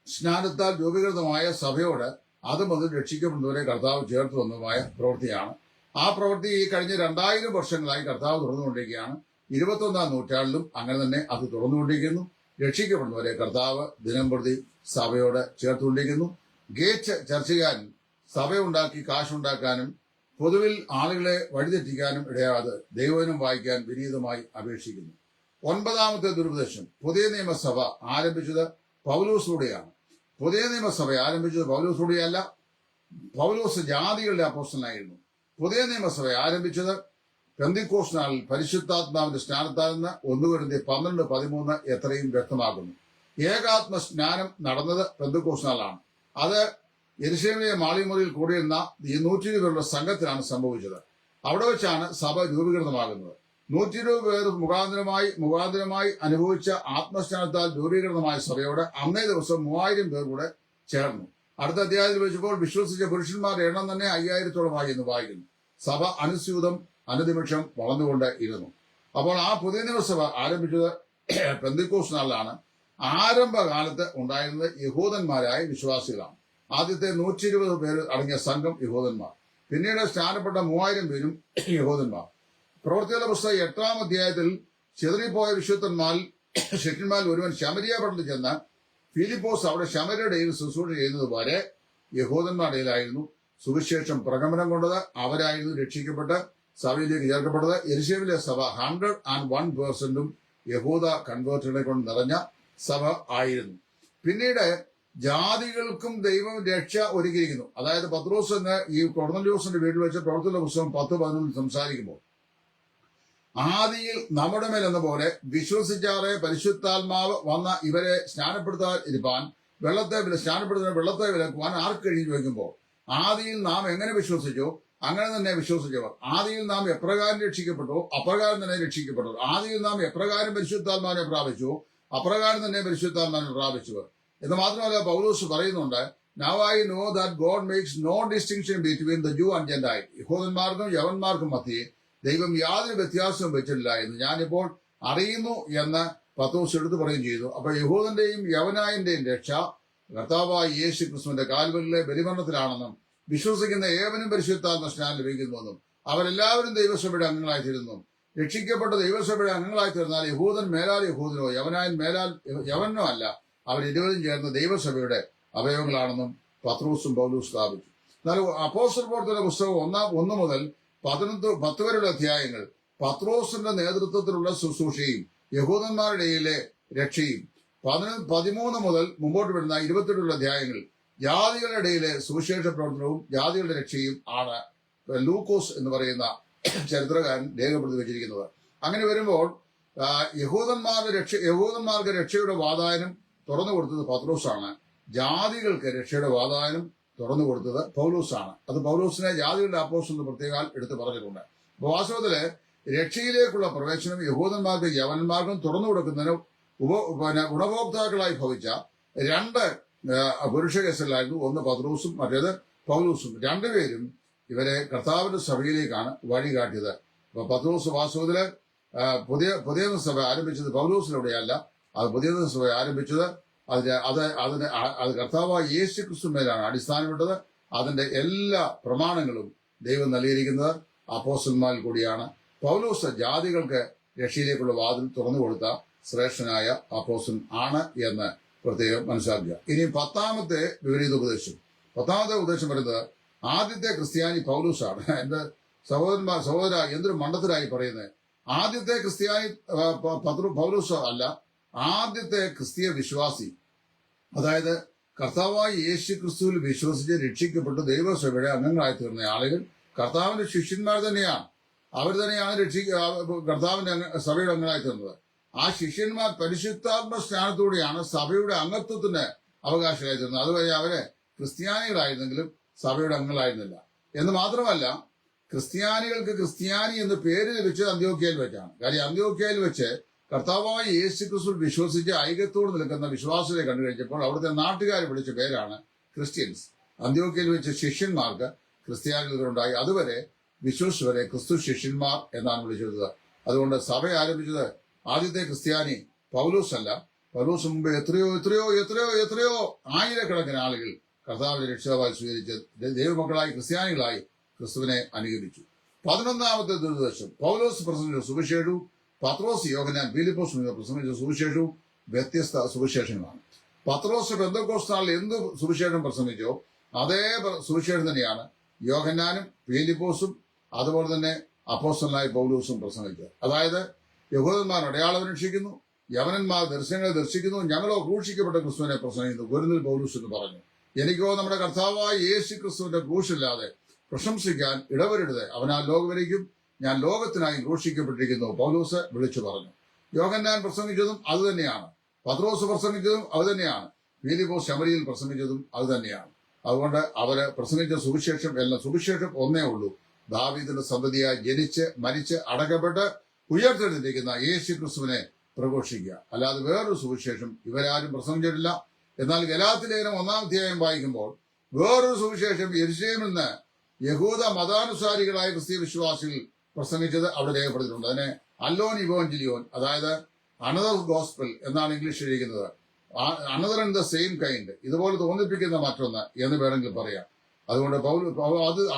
സ്നാനത്താൽ രൂപീകൃതമായ സഭയോട് അത് മുതൽ രക്ഷിക്കപ്പെടുന്നവരെ കർത്താവ് ചേർത്ത് വന്നതുമായ പ്രവൃത്തിയാണ്. ആ പ്രവൃത്തി ഈ കഴിഞ്ഞ 2000 വർഷങ്ങളായി കർത്താവ് തുറന്നുകൊണ്ടിരിക്കുകയാണ്. 21-ാം നൂറ്റാണ്ടിലും അങ്ങനെ തന്നെ അത് തുറന്നുകൊണ്ടിരിക്കുന്നു. രക്ഷിക്കപ്പെടുന്നവരെ കർത്താവ് ദിനംപ്രതി സഭയോട് ചേർത്തുകൊണ്ടിരിക്കുന്നു. ഗേറ്റ് ചർച്ചകാരൻ സഭയുണ്ടാക്കി കാശുണ്ടാക്കാനും പൊതുവിൽ ആളുകളെ വഴിതെറ്റിക്കാനും ഇടയാതെ ദൈവവചനം വായിക്കാൻ വിനീതമായി അപേക്ഷിക്കുന്നു. 9-ാമത്തെ ദുരുപദേശം, പുതിയ നിയമസഭ ആരംഭിച്ചത് പൗലോസിലൂടെയാണ്. പുതിയ നിയമസഭ ആരംഭിച്ചത് പൗലോസിലൂടെയല്ല. പൗലോസ് ജാതികളുടെ അപ്പോസ്തലനായിരുന്നു. പുതിയ നിയമസഭ ആരംഭിച്ചത് പെന്തക്കോസ്ത് നാളിൽ പരിശുദ്ധാത്മാവിന്റെ സ്നാനത്താൽ നിന്ന് 1 കൊരിന്ത്യർ 12:13 എത്രയും വ്യക്തമാക്കുന്നു. ഏകാത്മ സ്നാനം നടന്നത് പെന്തക്കോസ്ത് നാളിലാണ്. അത് യെരൂശലേമിലെ മാളിമുറിയിൽ കൂടിയിരുന്ന ഈ 120 പേരുടെ സംഘത്തിലാണ് സംഭവിച്ചത്. അവിടെ വെച്ചാണ് സഭ രൂപീകൃതമാകുന്നത്. 120 പേർ മുഖാന്തരമായി അനുഭവിച്ച ആത്മസ്നാനത്താൽ രൂപീകൃതമായ സഭയോട് അന്നേ ദിവസം 3000 പേർ കൂടെ ചേർന്നു. അടുത്ത അധ്യായത്തിൽ വെച്ചപ്പോൾ വിശ്വസിച്ച പുരുഷന്മാരുടെ എണ്ണം തന്നെ 5000-ഓളമായി എന്ന് വായിക്കുന്നു. സഭ അനുനിമിഷം വളർന്നുകൊണ്ട് ഇരുന്നു. അപ്പോൾ ആ പുതിയ നിയമസഭ ആരംഭിച്ചത് പെന്തക്കോസ്ത് നാളിലാണ്. ആരംഭകാലത്ത് ഉണ്ടായിരുന്നത് യഹൂദന്മാരായ വിശ്വാസികളാണ്. ആദ്യത്തെ 120 പേര് അടങ്ങിയ സംഘം യഹൂദന്മാർ. പിന്നീട് സ്നാനപ്പെട്ട 3000 പേരും യഹൂദന്മാർ. പ്രവൃത്തികളുടെ പുസ്തകം 8-ാം അധ്യായത്തിൽ ചിതറിപ്പോയ ശിഷ്യന്മാരിൽ ഒരുവൻ ശമരിയ പട്ടണത്തിൽ ചെന്ന് ഫിലിപ്പോസ് അവിടെ ശമര്യരുടെ ഇടയിൽ ശുശ്രൂഷ ചെയ്യുന്നത് വരെ യഹൂദന്മാരുടെ ഇടയിലായിരുന്നു സുവിശേഷം പ്രകമ്പനം കൊണ്ടത്. അവരായിരുന്നു രക്ഷിക്കപ്പെട്ട് സഭയിലേക്ക് ചേർക്കപ്പെട്ടത്. യെരൂശലേമിലെ സഭ 101% യഹൂദ കൺവേർട്ടുകളെ കൊണ്ട് നിറഞ്ഞ സഭ ആയിരുന്നു. പിന്നീട് ജാതികൾക്കും ദൈവം രക്ഷ ഒരുക്കിയിരിക്കുന്നു. അതായത് പത്രോസ് എന്ന് ഈ കൊർന്നല്യോസിന്റെ വീട്ടിൽ വെച്ച് പ്രവൃത്തികളുടെ പുസ്തകം 10:11 സംസാരിക്കുമ്പോൾ ആദിയിൽ നമ്മുടെ മേൽ എന്ന പോലെ വിശ്വസിച്ചാറെ പരിശുദ്ധാത്മാവ് വന്ന ഇവരെ സ്നാനപ്പെടുത്താതിരിപ്പാൻ സ്നാനപ്പെടുത്തുന്ന വെള്ളത്തെ വിലക്കുവാൻ ആർക്ക് കഴിഞ്ഞു ചോദിക്കുമ്പോൾ ആദിയിൽ നാം എങ്ങനെ വിശ്വസിച്ചോ അങ്ങനെ തന്നെ വിശ്വസിച്ചവർ. ആദിയിൽ നാം എപ്രകാരം രക്ഷിക്കപ്പെട്ടോ അപ്രകാരം തന്നെ രക്ഷിക്കപ്പെട്ടു. ആദിയിൽ നാം എപ്രകാരം പരിശുദ്ധാത്മാവിനെ പ്രാപിച്ചു അപ്രകാരം തന്നെ പരിശുദ്ധാത്മാവിനെ പ്രാപിച്ചവർ എന്ന് മാത്രമല്ല പൗലോസ് പറയുന്നുണ്ട്, Now I know that God makes no distinction between the Jew and Gentile. യഹൂദന്മാർക്കും യവന്മാർക്കും മധ്യേ ദൈവം യാതൊരു വ്യത്യാസവും വെച്ചിട്ടില്ല എന്ന് ഞാനിപ്പോൾ അറിയുന്നു എന്ന് പത്രോസ് എടുത്തു പറയുകയും ചെയ്തു. അപ്പൊ യഹൂദന്റെയും യവനായന്റെയും രക്ഷ കർത്താവായ യേശു ക്രിസ്തുവിന്റെ കാൽവരിലെ ബലിമരണത്തിലാണെന്നും വിശ്വസിക്കുന്ന ഏവനും പരിശുദ്ധാത്മ സ്നാനം ലഭിക്കുന്നുവെന്നും അവരെല്ലാവരും ദൈവസഭയുടെ അംഗങ്ങളായിത്തീരുന്നു. രക്ഷിക്കപ്പെട്ട ദൈവസഭയുടെ അംഗങ്ങളായിത്തീർന്നാൽ യഹൂദൻ മേലാൽ യഹൂദനോ യവനായൻ മേലാൽ യവനോ അല്ല, അവരിരുവരും ചേർന്ന് ദൈവസഭയുടെ അവയവങ്ങളാണെന്നും പത്രോസും പൗലോസും സ്ഥാപിച്ചു. എന്നാൽ അപ്പോസ്തല പ്രവൃത്തിയുടെ പുസ്തകം 1 മുതൽ 10 വരെയുള്ള അധ്യായങ്ങൾ പത്രോസിന്റെ നേതൃത്വത്തിലുള്ള ശുശ്രൂഷയും യഹൂദന്മാരുടെ ഇടയിലെ രക്ഷയും. 13 മുതൽ മുമ്പോട്ട് വരുന്ന 28 അധ്യായങ്ങളിൽ ജാതികളുടെ ഇടയിലെ സുവിശേഷ പ്രവർത്തനവും ജാതികളുടെ രക്ഷയും ആണ് ലൂക്കോസ് എന്ന് പറയുന്ന ചരിത്രകാരൻ രേഖപ്പെടുത്തി വെച്ചിരിക്കുന്നത്. അങ്ങനെ വരുമ്പോൾ യഹൂദന്മാർക്ക് രക്ഷയുടെ വാതായനം തുറന്നു കൊടുത്തത് പത്രോസാണ്. ജാതികൾക്ക് രക്ഷയുടെ വാതായനം തുറന്നു കൊടുത്തത് പൗലോസാണ്. അത് പൗലോസിനെ ജാതികളുടെ അപ്പോസ്തലൻ എന്ന് പ്രത്യേകം എടുത്തു പറഞ്ഞിട്ടുണ്ട്. അപ്പോൾ വാസ്തവത്തില് രക്ഷയിലേക്കുള്ള പ്രവേശനം യഹൂദന്മാർക്കും യവനന്മാർക്കും തുറന്നു കൊടുക്കുന്നതിന് ഗുണഭോക്താക്കളായി ഭവിച്ച 2 പുരുഷ കേസുകളായിരുന്നു. ഒന്ന് പത്രോസും മറ്റേത് പൗലോസും. രണ്ടുപേരും ഇവരെ കർത്താവിന്റെ സഭയിലേക്കാണ് വഴി കാട്ടിയത്. അപ്പൊ പത്രോസ് വാസ്തവത്തില് പുതിയ സഭ ആരംഭിച്ചത് പൗലോസിലൂടെയല്ല. അത് പുതിയ സഭ ആരംഭിച്ചത് അത് കർത്താവായ യേശു ക്രിസ്തുവിന്മേലാണ് അടിസ്ഥാനമിട്ടത്. അതിന്റെ എല്ലാ പ്രമാണങ്ങളും ദൈവം നൽകിയിരിക്കുന്നത് അപ്പോസ്തലന്മാരിൽ കൂടിയാണ്. പൗലോസ് ജാതികൾക്ക് രക്ഷയിലേക്കുള്ള വാതിൽ തുറന്നു കൊടുത്ത ശ്രേഷ്ഠനായ അപ്പോസ്തലൻ ആണ് എന്ന് പ്രത്യേകം മനസ്സിലാക്കുക. ഇനി 10ാമത്തെ വിപരീത ഉപദേശം. 10ാമത്തെ ഉപദേശം പറയുന്നത് ആദ്യത്തെ ക്രിസ്ത്യാനി പൗലോസാണ്. എന്റെ സഹോദര എന്തൊരു മണ്ടത്തിലായി പറയുന്നത്. ആദ്യത്തെ ക്രിസ്ത്യാനി പൗലോസ് അല്ല, ആദ്യത്തെ ക്രിസ്തീയ വിശ്വാസി, അതായത് കർത്താവായ യേശു ക്രിസ്തുവിൽ വിശ്വസിച്ച് രക്ഷിക്കപ്പെട്ട് ദൈവസഭയുടെ അംഗങ്ങളായി തീർന്ന ആളുകൾ കർത്താവിന്റെ ശിഷ്യന്മാർ തന്നെയാണ്. അവർ തന്നെയാണ് കർത്താവിന്റെ സഭയുടെ അംഗങ്ങളായി തീർന്നത്. ആ ശിഷ്യന്മാർ പരിശുദ്ധാത്മ സ്നാനത്തോടെയാണ് സഭയുടെ അംഗത്വത്തിന് അവകാശമായി തീർന്നത്. അതുവരെ അവര് ക്രിസ്ത്യാനികളായിരുന്നെങ്കിലും സഭയുടെ അംഗങ്ങളായിരുന്നില്ല. എന്ന് മാത്രമല്ല, ക്രിസ്ത്യാനികൾക്ക് ക്രിസ്ത്യാനി എന്ന് പേര് ലഭിച്ചത് അന്ത്യോക്യയിൽ വെച്ചാണ്. കാര്യം അന്ത്യോക്യയിൽ വെച്ച് കർത്താവായ യേശു ക്രിസ്തു വിശ്വസിച്ച് ഐക്യത്തോട് നിൽക്കുന്ന വിശ്വാസികളെ കണ്ടു കഴിഞ്ഞപ്പോൾ അവിടുത്തെ നാട്ടുകാർ വിളിച്ച പേരാണ് ക്രിസ്ത്യൻസ്. അന്ത്യോക്യയിൽ വെച്ച് ശിഷ്യന്മാർക്ക് ക്രിസ്ത്യാനികളുണ്ടായി. അതുവരെ വിശ്വസിച്ചവരെ ക്രിസ്തു ശിഷ്യന്മാർ എന്നാണ് വിളിച്ചിരുന്നത്. അതുകൊണ്ട് സഭ ആരംഭിച്ചത് ആദ്യത്തെ ക്രിസ്ത്യാനി പൗലോസ് അല്ല. പൗലോസ് മുമ്പ് എത്രയോ ആയിരക്കണക്കിന് ആളുകൾ കർത്താവിന്റെ രക്ഷിതാവായി സ്വീകരിച്ച് ദൈവമക്കളായി ക്രിസ്ത്യാനികളായി ക്രിസ്തുവിനെ അനുകരിച്ചു. 11ാമത്തെ ദുർദശം പൗലോസ് പ്രസംഗിച്ച സുവിശേഷവും പത്രോസ് യോഹന്നാൻ ഫിലിപ്പോസ് പ്രസംഗിച്ച സുവിശേഷവും വ്യത്യസ്ത സുവിശേഷങ്ങളാണ്. പത്രോസ് പെന്തക്കോസ്ത് നാളിൽ എന്ത് സുവിശേഷം പ്രസംഗിച്ചോ അതേ സുവിശേഷം തന്നെയാണ് യോഹന്നാനും ഫിലിപ്പോസും അതുപോലെ തന്നെ അപ്പോസ്തലനായ പൗലോസും പ്രസംഗിച്ചത്. അതായത് യഹൂദന്മാർ അടയാളം രക്ഷിക്കുന്നു, യവനന്മാർ ദർശനങ്ങളെ ദർശിക്കുന്നു, ഞങ്ങളോ ക്രൂശിക്കപ്പെട്ട ക്രിസ്തുവിനെ പ്രസംഗിക്കുന്നു. ഗുരുനിൽ പൗലോസ് എന്ന് പറഞ്ഞു. എനിക്കോ നമ്മുടെ കർത്താവായ യേശു ക്രിസ്തുവിന്റെ ക്രൂശില്ലാതെ പ്രശംസിക്കാൻ ഇടവരരുത്. അവനാൽ ലോകവരയ്ക്കും ഞാൻ ലോകത്തിനായി ക്രൂശിക്കപ്പെട്ടിരിക്കുന്നു പൗലോസ് വിളിച്ചു പറഞ്ഞു. യോഹന്നാൻ പ്രസംഗിച്ചതും അതുതന്നെയാണ്. പത്രോസ് പ്രസംഗിച്ചതും അതുതന്നെയാണ്. ഫിലിപ്പോസ് ശമരിയിൽ പ്രസംഗിച്ചതും അതുതന്നെയാണ്. അതുകൊണ്ട് അവര് പ്രസംഗിച്ച സുവിശേഷം എല്ലാം സുവിശേഷം ഒന്നേ ഉള്ളൂ. ദാവീദിന്റെ സന്തതിയായി ജനിച്ച് മരിച്ച് അടക്കപ്പെട്ട് ഉയർത്തെഴുന്നേൽക്കുന്ന യേശു ക്രിസ്തുവിനെ പ്രഘോഷിക്കുക. അല്ലാതെ വേറൊരു സുവിശേഷം ഇവരാരും പ്രസംഗിച്ചിട്ടില്ല. എന്നാൽ ഗലാത്യ ലേഖനം 1-ാം അധ്യായം വായിക്കുമ്പോൾ വേറൊരു സുവിശേഷം യെരുശലേമിൽ നിന്ന് യഹൂദ മതാനുസാരികളായ ക്രിസ്തീയ വിശ്വാസികൾ പ്രസംഗിച്ചത് അവിടെ രേഖപ്പെടുത്തിയിട്ടുണ്ട്. അതിനെ അല്ലോൻ ഇവോഞ്ചലിയോൻ, അതായത് അനദർ ഗോസ്പൽ എന്നാണ് ഇംഗ്ലീഷിൽ എഴുതിയിരിക്കുന്നത്. Another in the same kind, ഇതുപോലെ തോന്നിപ്പിക്കുന്ന മറ്റൊന്ന് എന്ന് വേണമെങ്കിൽ പറയാം. അതുകൊണ്ട്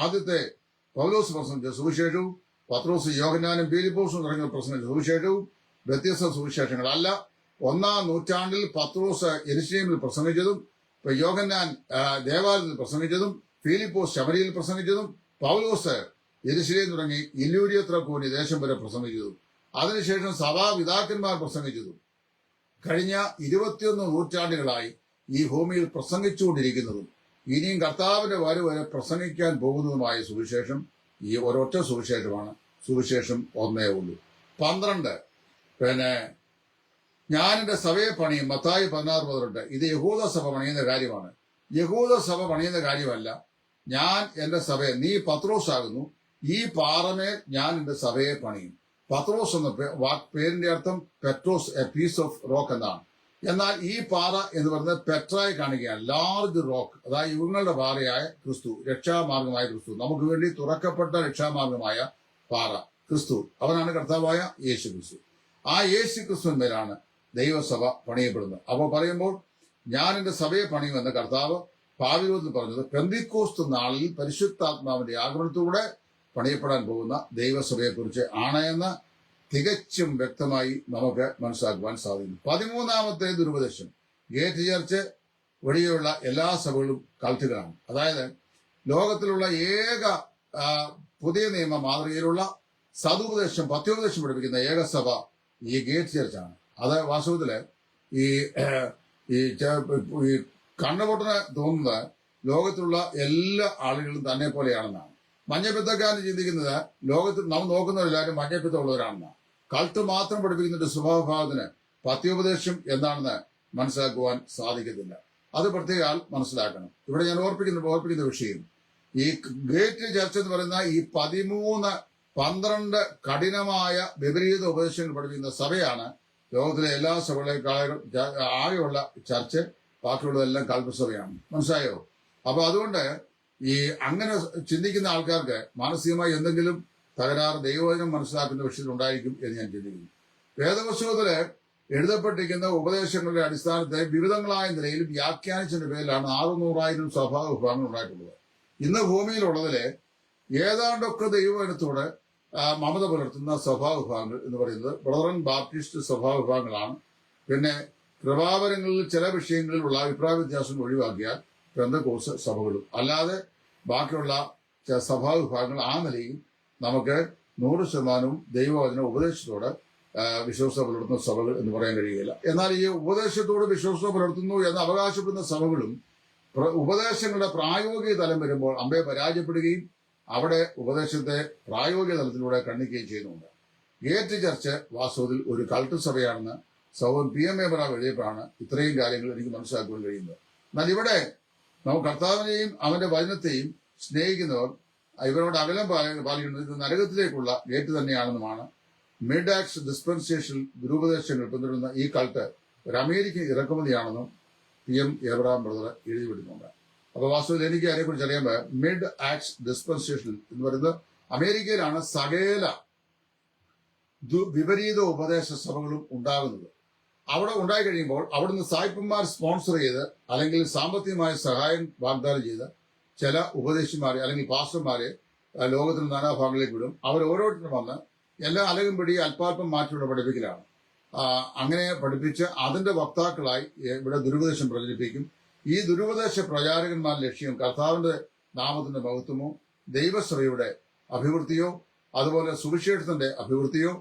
ആദ്യത്തെ പൗലോസ് പ്രസംഗിച്ച സുവിശേഷവും പത്രോസ് യോഹന്നാനും ഫിലിപ്പോസും തുടങ്ങിയ പ്രസംഗിച്ച സുവിശേഷവും വ്യത്യസ്ത സുവിശേഷങ്ങളല്ല. 1-ാം നൂറ്റാണ്ടിൽ പത്രോസ് യെരുശലേമിൽ പ്രസംഗിച്ചതും യോഹന്നാൻ ദേവാലയത്തിൽ പ്രസംഗിച്ചതും ഫിലിപ്പോസ് ശമരിയിൽ പ്രസംഗിച്ചതും പൗലോസ് യെരുശലേം തുടങ്ങി ഇല്ലൂര്യത്രക്കൂനി ദേശം വരെ പ്രസംഗിച്ചതും അതിനുശേഷം സഭാപിതാക്കന്മാർ പ്രസംഗിച്ചതും കഴിഞ്ഞ 21 നൂറ്റാണ്ടുകളായി ഈ ഭൂമിയിൽ പ്രസംഗിച്ചുകൊണ്ടിരിക്കുന്നതും ഇനിയും കർത്താവിന്റെ വരെ പ്രസംഗിക്കാൻ പോകുന്നതുമായ സുവിശേഷം ഈ ഒരൊറ്റ സുവിശേഷമാണ്. സുവിശേഷം ഒന്നേ ഉള്ളൂ. 12 ഞാൻ എന്റെ സഭയെ പണിയും. മത്തായി 16:18. ഇത് യഹൂദ സഭ പണിയുന്ന കാര്യമാണ്. യഹൂദ സഭ പണിയുന്ന കാര്യമല്ല. ഞാൻ എന്റെ സഭയെ, നീ പത്രോസ് ആകുന്നു, ഈ പാറമേൽ ഞാൻ എന്റെ സഭയെ പണിയും. പത്രോസ് എന്ന പേരിന്റെ അർത്ഥം Petros, a piece of rock എന്നാണ്. എന്നാൽ ഈ പാറ എന്ന് പറയുന്നത് പെട്രായി കാണിക്കുകയാണ്, ലാർജ് റോക്ക്. അതായത് യുഗങ്ങളുടെ പാറയായ ക്രിസ്തു, രക്ഷാമാർഗമായ ക്രിസ്തു, നമുക്ക് വേണ്ടി തുറക്കപ്പെട്ട രക്ഷാമാർഗമായ പാറ ക്രിസ്തു, അവനാണ് കർത്താവായ യേശു ക്രിസ്തു. ആ യേശു ക്രിസ്തുവിന്മേലാണ് ദൈവസഭ പണിയപ്പെടുന്നത്. അപ്പോൾ പറയുമ്പോൾ ഞാൻ എന്റെ സഭയെ പണിയുമെന്ന് കർത്താവ് പാവിലോത്തിൽ പറഞ്ഞത് പെന്തിക്കോസ്ത് നാളിൽ പരിശുദ്ധാത്മാവിന്റെ ആഗമനത്തോടെ പണിയപ്പെടാൻ പോകുന്ന ദൈവസഭയെക്കുറിച്ച് ആണ് എന്ന് തികച്ചും വ്യക്തമായി നമുക്ക് മനസ്സിലാക്കുവാൻ സാധിക്കും. 13ാമത്തെ ദുരുപദേശം ഗേറ്റ് ചർച്ച് ഒഴികെയുള്ള എല്ലാ സഭകളും കൾട്ടുകളാണ്. അതായത് ലോകത്തിലുള്ള ഏക പുതിയ നിയമ മാതൃകയിലുള്ള സതുപദേശം പത്യോപദേശം പഠിപ്പിക്കുന്ന ഏക സഭ ഈ ഗേറ്റ് ചർച്ചാണ്. അത് വാസ്തവത്തില് ഈ ഈ കണ്ണുപൊട്ടന് തോന്നുന്നത് ലോകത്തിലുള്ള എല്ലാ ആളുകളും തന്നെ പോലെയാണെന്നാണ്. മഞ്ഞപ്പിത്തക്കാരൻ ചിന്തിക്കുന്നത് ലോകത്തിൽ നാം നോക്കുന്നവരെല്ലാവരും മഞ്ഞപ്പിത്തമുള്ളവരാണെന്നാണ്. കൾട്ട് മാത്രം പഠിപ്പിക്കുന്ന ഒരു സ്വഭാവഭാവത്തിന് പത്യോപദേശം എന്താണെന്ന് മനസ്സിലാക്കുവാൻ സാധിക്കത്തില്ല. അത് പ്രത്യേകം മനസ്സിലാക്കണം. ഇവിടെ ഞാൻ ഓർപ്പിക്കുന്ന വിഷയം, ഈ ഗ്രേറ്റ് ചർച്ച് എന്ന് പറയുന്ന ഈ 12 കഠിനമായ വിപരീത ഉപദേശങ്ങൾ പഠിപ്പിക്കുന്ന സഭയാണ് ലോകത്തിലെ എല്ലാ സഭകളെക്കാളും ആകെയുള്ള ചർച്ച്. ബാക്കിയുള്ളതെല്ലാം കൽപ്പസഭയാണ്. മനസ്സിലായോ? അപ്പൊ അതുകൊണ്ട് ഈ അങ്ങനെ ചിന്തിക്കുന്ന ആൾക്കാർക്ക് മാനസികമായി എന്തെങ്കിലും തകരാറ് ദൈവവചനം മനസ്സിലാക്കുന്ന വിഷയത്തിൽ ഉണ്ടായിരിക്കും എന്ന് ഞാൻ ചിന്തിക്കുന്നു. വേദപുസ്തകത്തില് എഴുതപ്പെട്ടിരിക്കുന്ന ഉപദേശങ്ങളുടെ അടിസ്ഥാനത്തെ വിവിധങ്ങളായ നിലയിൽ വ്യാഖ്യാനിച്ചതിന്റെ പേരിലാണ് 600,000 സഭാ വിഭാഗങ്ങൾ ഉണ്ടായിട്ടുള്ളത്. ഇന്ന് ഭൂമിയിലുള്ളതിലെ ഏതാണ്ടൊക്കെ ദൈവവചനത്തോട് മമത പുലർത്തുന്ന സഭാ വിഭാഗങ്ങൾ എന്ന് പറയുന്നത് ബ്രദറൻ ബാപ്റ്റിസ്റ്റ് സഭാ വിഭാഗങ്ങളാണ്. പിന്നെ കൃപാവരങ്ങളിൽ ചില വിഷയങ്ങളിലുള്ള അഭിപ്രായ വ്യത്യാസങ്ങൾ ഒഴിവാക്കിയാൽ പെന്തക്കോസ്ത് സഭകളും, അല്ലാതെ ബാക്കിയുള്ള സഭാ വിഭാഗങ്ങൾ ആ നിലയിൽ നമുക്ക് 100% ദൈവവചന ഉപദേശത്തോട് വിശ്വാസം പുലർത്തുന്ന സഭകൾ എന്ന് പറയാൻ കഴിയില്ല. എന്നാൽ ഈ ഉപദേശത്തോട് വിശ്വാസം പുലർത്തുന്നു എന്ന് അവകാശപ്പെടുന്ന സഭകളും ഉപദേശങ്ങളുടെ പ്രായോഗിക തലം വരുമ്പോൾ അമ്പയെ പരാജയപ്പെടുകയും അവിടെ ഉപദേശത്തെ പ്രായോഗിക തലത്തിലൂടെ കണ്ണിക്കുകയും ചെയ്യുന്നുണ്ട്. ഗേറ്റ് ചർച്ച് വാസ്തവത്തിൽ ഒരു കൾട്ട് സഭയാണെന്ന് സഹോദരൻ PM എബ്രഹാം എഴുതിയപ്പോഴാണ് ഇത്രയും കാര്യങ്ങൾ എനിക്ക് മനസ്സിലാക്കുവാൻ കഴിയുന്നത്. എന്നാൽ ഇവിടെ നമുക്ക് കർത്താവിനെയും അവന്റെ വചനത്തെയും സ്നേഹിക്കുന്നവർ ഇവരോട് അകലം പാലിക്കുന്നത് ഇത് നരകത്തിലേക്കുള്ള ഗേറ്റ് തന്നെയാണെന്നുമാണ് മിഡ് ആക്സ് ഡിസ്പെൻസേഷൻ ദുരുപദേശങ്ങൾ പിന്തുടരുന്ന ഈ കൾട്ട് ഒരു അമേരിക്കൻ ഇറക്കുമതിയാണെന്നും PM എബ്രഹാം ബ്രദർ എഴുതി വിടുന്നുണ്ട്. അപ്പൊ വാസ്തവത്തിൽ എനിക്ക് അതിനെക്കുറിച്ച് അറിയാൻ മിഡ് ആക്സ് ഡിസ്പെൻസേഷൻ എന്ന് പറയുന്നത് അമേരിക്കയിലാണ് സകല വിപരീത ഉപദേശ സഭകളും ഉണ്ടാകുന്നത്. അവിടെ ഉണ്ടായി കഴിയുമ്പോൾ അവിടുന്ന് സായിപ്പന്മാർ സ്പോൺസർ ചെയ്ത് അല്ലെങ്കിൽ സാമ്പത്തികമായ സഹായം വാഗ്ദാനം ചെയ്ത് ചില ഉപദേശിമാരെ അല്ലെങ്കിൽ പാസ്റ്റർമാരെ ലോകത്തിന് നാനാഭാഗങ്ങളിലേക്ക് വിടും. അവർ ഓരോരുത്തരും വന്ന് എല്ലാ അലകും പിടി അല്പാൽപ്പം മാറ്റിയുള്ള പഠിപ്പിക്കലാണ്. അങ്ങനെ പഠിപ്പിച്ച് അതിന്റെ വക്താക്കളായി ഇവിടെ ദുരുപദേശം പ്രചരിപ്പിക്കും. ഈ ദുരുപദേശ പ്രചാരകന്മാരുടെ ലക്ഷ്യം കർത്താവിന്റെ നാമത്തിന്റെ മഹത്വമോ ദൈവസഭയുടെ അഭിവൃദ്ധിയോ അതുപോലെ സുവിശേഷത്തിന്റെ അഭിവൃദ്ധിയോ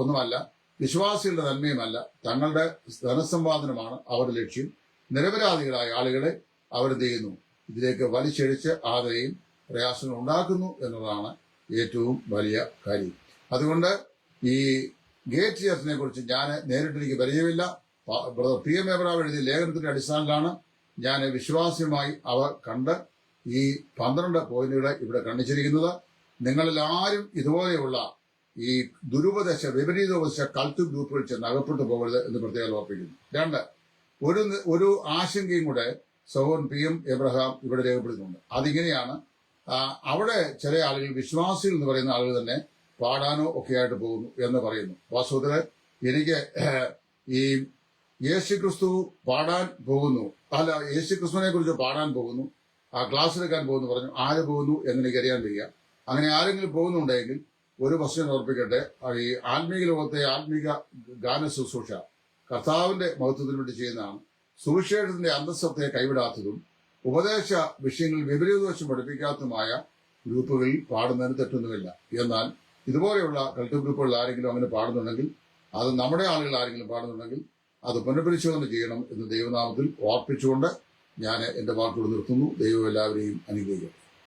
ഒന്നുമല്ല, വിശ്വാസികളുടെ നന്മയുമല്ല, തങ്ങളുടെ ധനസമ്പാദനമാണ് അവരുടെ ലക്ഷ്യം. നിരപരാധികളായ ആളുകളെ അവരെന്ത് ചെയ്യുന്നു, ഇതിലേക്ക് വലിച്ചഴിച്ച് ആദരയും പ്രയാസങ്ങൾ ഉണ്ടാക്കുന്നു എന്നതാണ് ഏറ്റവും വലിയ കാര്യം. അതുകൊണ്ട് ഈ ഗേറ്റ് ചർച്ചിനെ കുറിച്ച് ഞാൻ നേരിട്ട് എനിക്ക് പരിചയമില്ല. ബ്രദർ PM എബ്രഹാം എഴുതിയ ലേഖനത്തിന്റെ അടിസ്ഥാനത്തിലാണ് ഞാൻ വിശ്വാസ്യമായി അവ കണ്ട് ഈ 12 പോയിന്റുകളെ ഇവിടെ കണ്ണിച്ചിരിക്കുന്നത്. നിങ്ങളിൽ ആരും ഇതുപോലെയുള്ള ഈ ദുരുപദേശ വിപരീതോപദേശ കൾട്ട് ഗ്രൂപ്പുകൾ ചെന്ന് അകപ്പെട്ടു പോകരുത് എന്ന് പ്രത്യേകം ഓർപ്പിക്കുന്നു. 2, ഒരു ആശങ്കയും കൂടെ സഹോദരൻ PM എബ്രഹാം ഇവിടെ രേഖപ്പെടുത്തുന്നുണ്ട്. അതിങ്ങനെയാണ്, അവിടെ ചില ആളുകൾ വിശ്വാസികൾ എന്ന് പറയുന്ന ആളുകൾ തന്നെ പാടാനോ ഒക്കെ ആയിട്ട് പോകുന്നു എന്ന് പറയുന്നു. വാസ്തവത്തില് എനിക്ക് ഈ യേശുക്രിസ്തു പാടാൻ പോകുന്നു, അല്ല യേശുക്രിസ്തുവിനെ കുറിച്ച് പാടാൻ പോകുന്നു, ക്ലാസ് എടുക്കാൻ പോകുന്നു പറഞ്ഞു. ആര് പോകുന്നു എന്ന് എനിക്കറിയാൻ വയ്യ. അങ്ങനെ ആരെങ്കിലും പോകുന്നുണ്ടെങ്കിൽ ഒരു പ്രശ്നം ഓർപ്പിക്കട്ടെ, ഈ ആത്മീക ലോകത്തെ ആത്മീക ഗാന ശുശ്രൂഷ കർത്താവിന്റെ മഹത്വത്തിന് വേണ്ടി ചെയ്യുന്നതാണ്. സുവിശേഷത്തിന്റെ അന്തസ്സത്തെ കൈവിടാത്തതും ഉപദേശ വിഷയങ്ങളിൽ വിപരീതവശം പഠിപ്പിക്കാത്തതുമായ ഗ്രൂപ്പുകളിൽ പാടുന്നതിന് തെറ്റൊന്നുമില്ല. എന്നാൽ ഇതുപോലെയുള്ള കൾട്ട് ഗ്രൂപ്പുകളിൽ ആരെങ്കിലും അങ്ങനെ പാടുന്നുണ്ടെങ്കിൽ, അത് നമ്മുടെ ആളുകൾ ആരെങ്കിലും പാടുന്നുണ്ടെങ്കിൽ അത് പുനഃപരിശോധന ചെയ്യണം എന്ന് ദൈവനാമത്തിൽ ഓർപ്പിച്ചുകൊണ്ട് ഞാൻ എന്റെ വാക്കുകൾ നിർത്തുന്നു. ദൈവം എല്ലാവരെയും അനുഗ്രഹിക്കട്ടെ.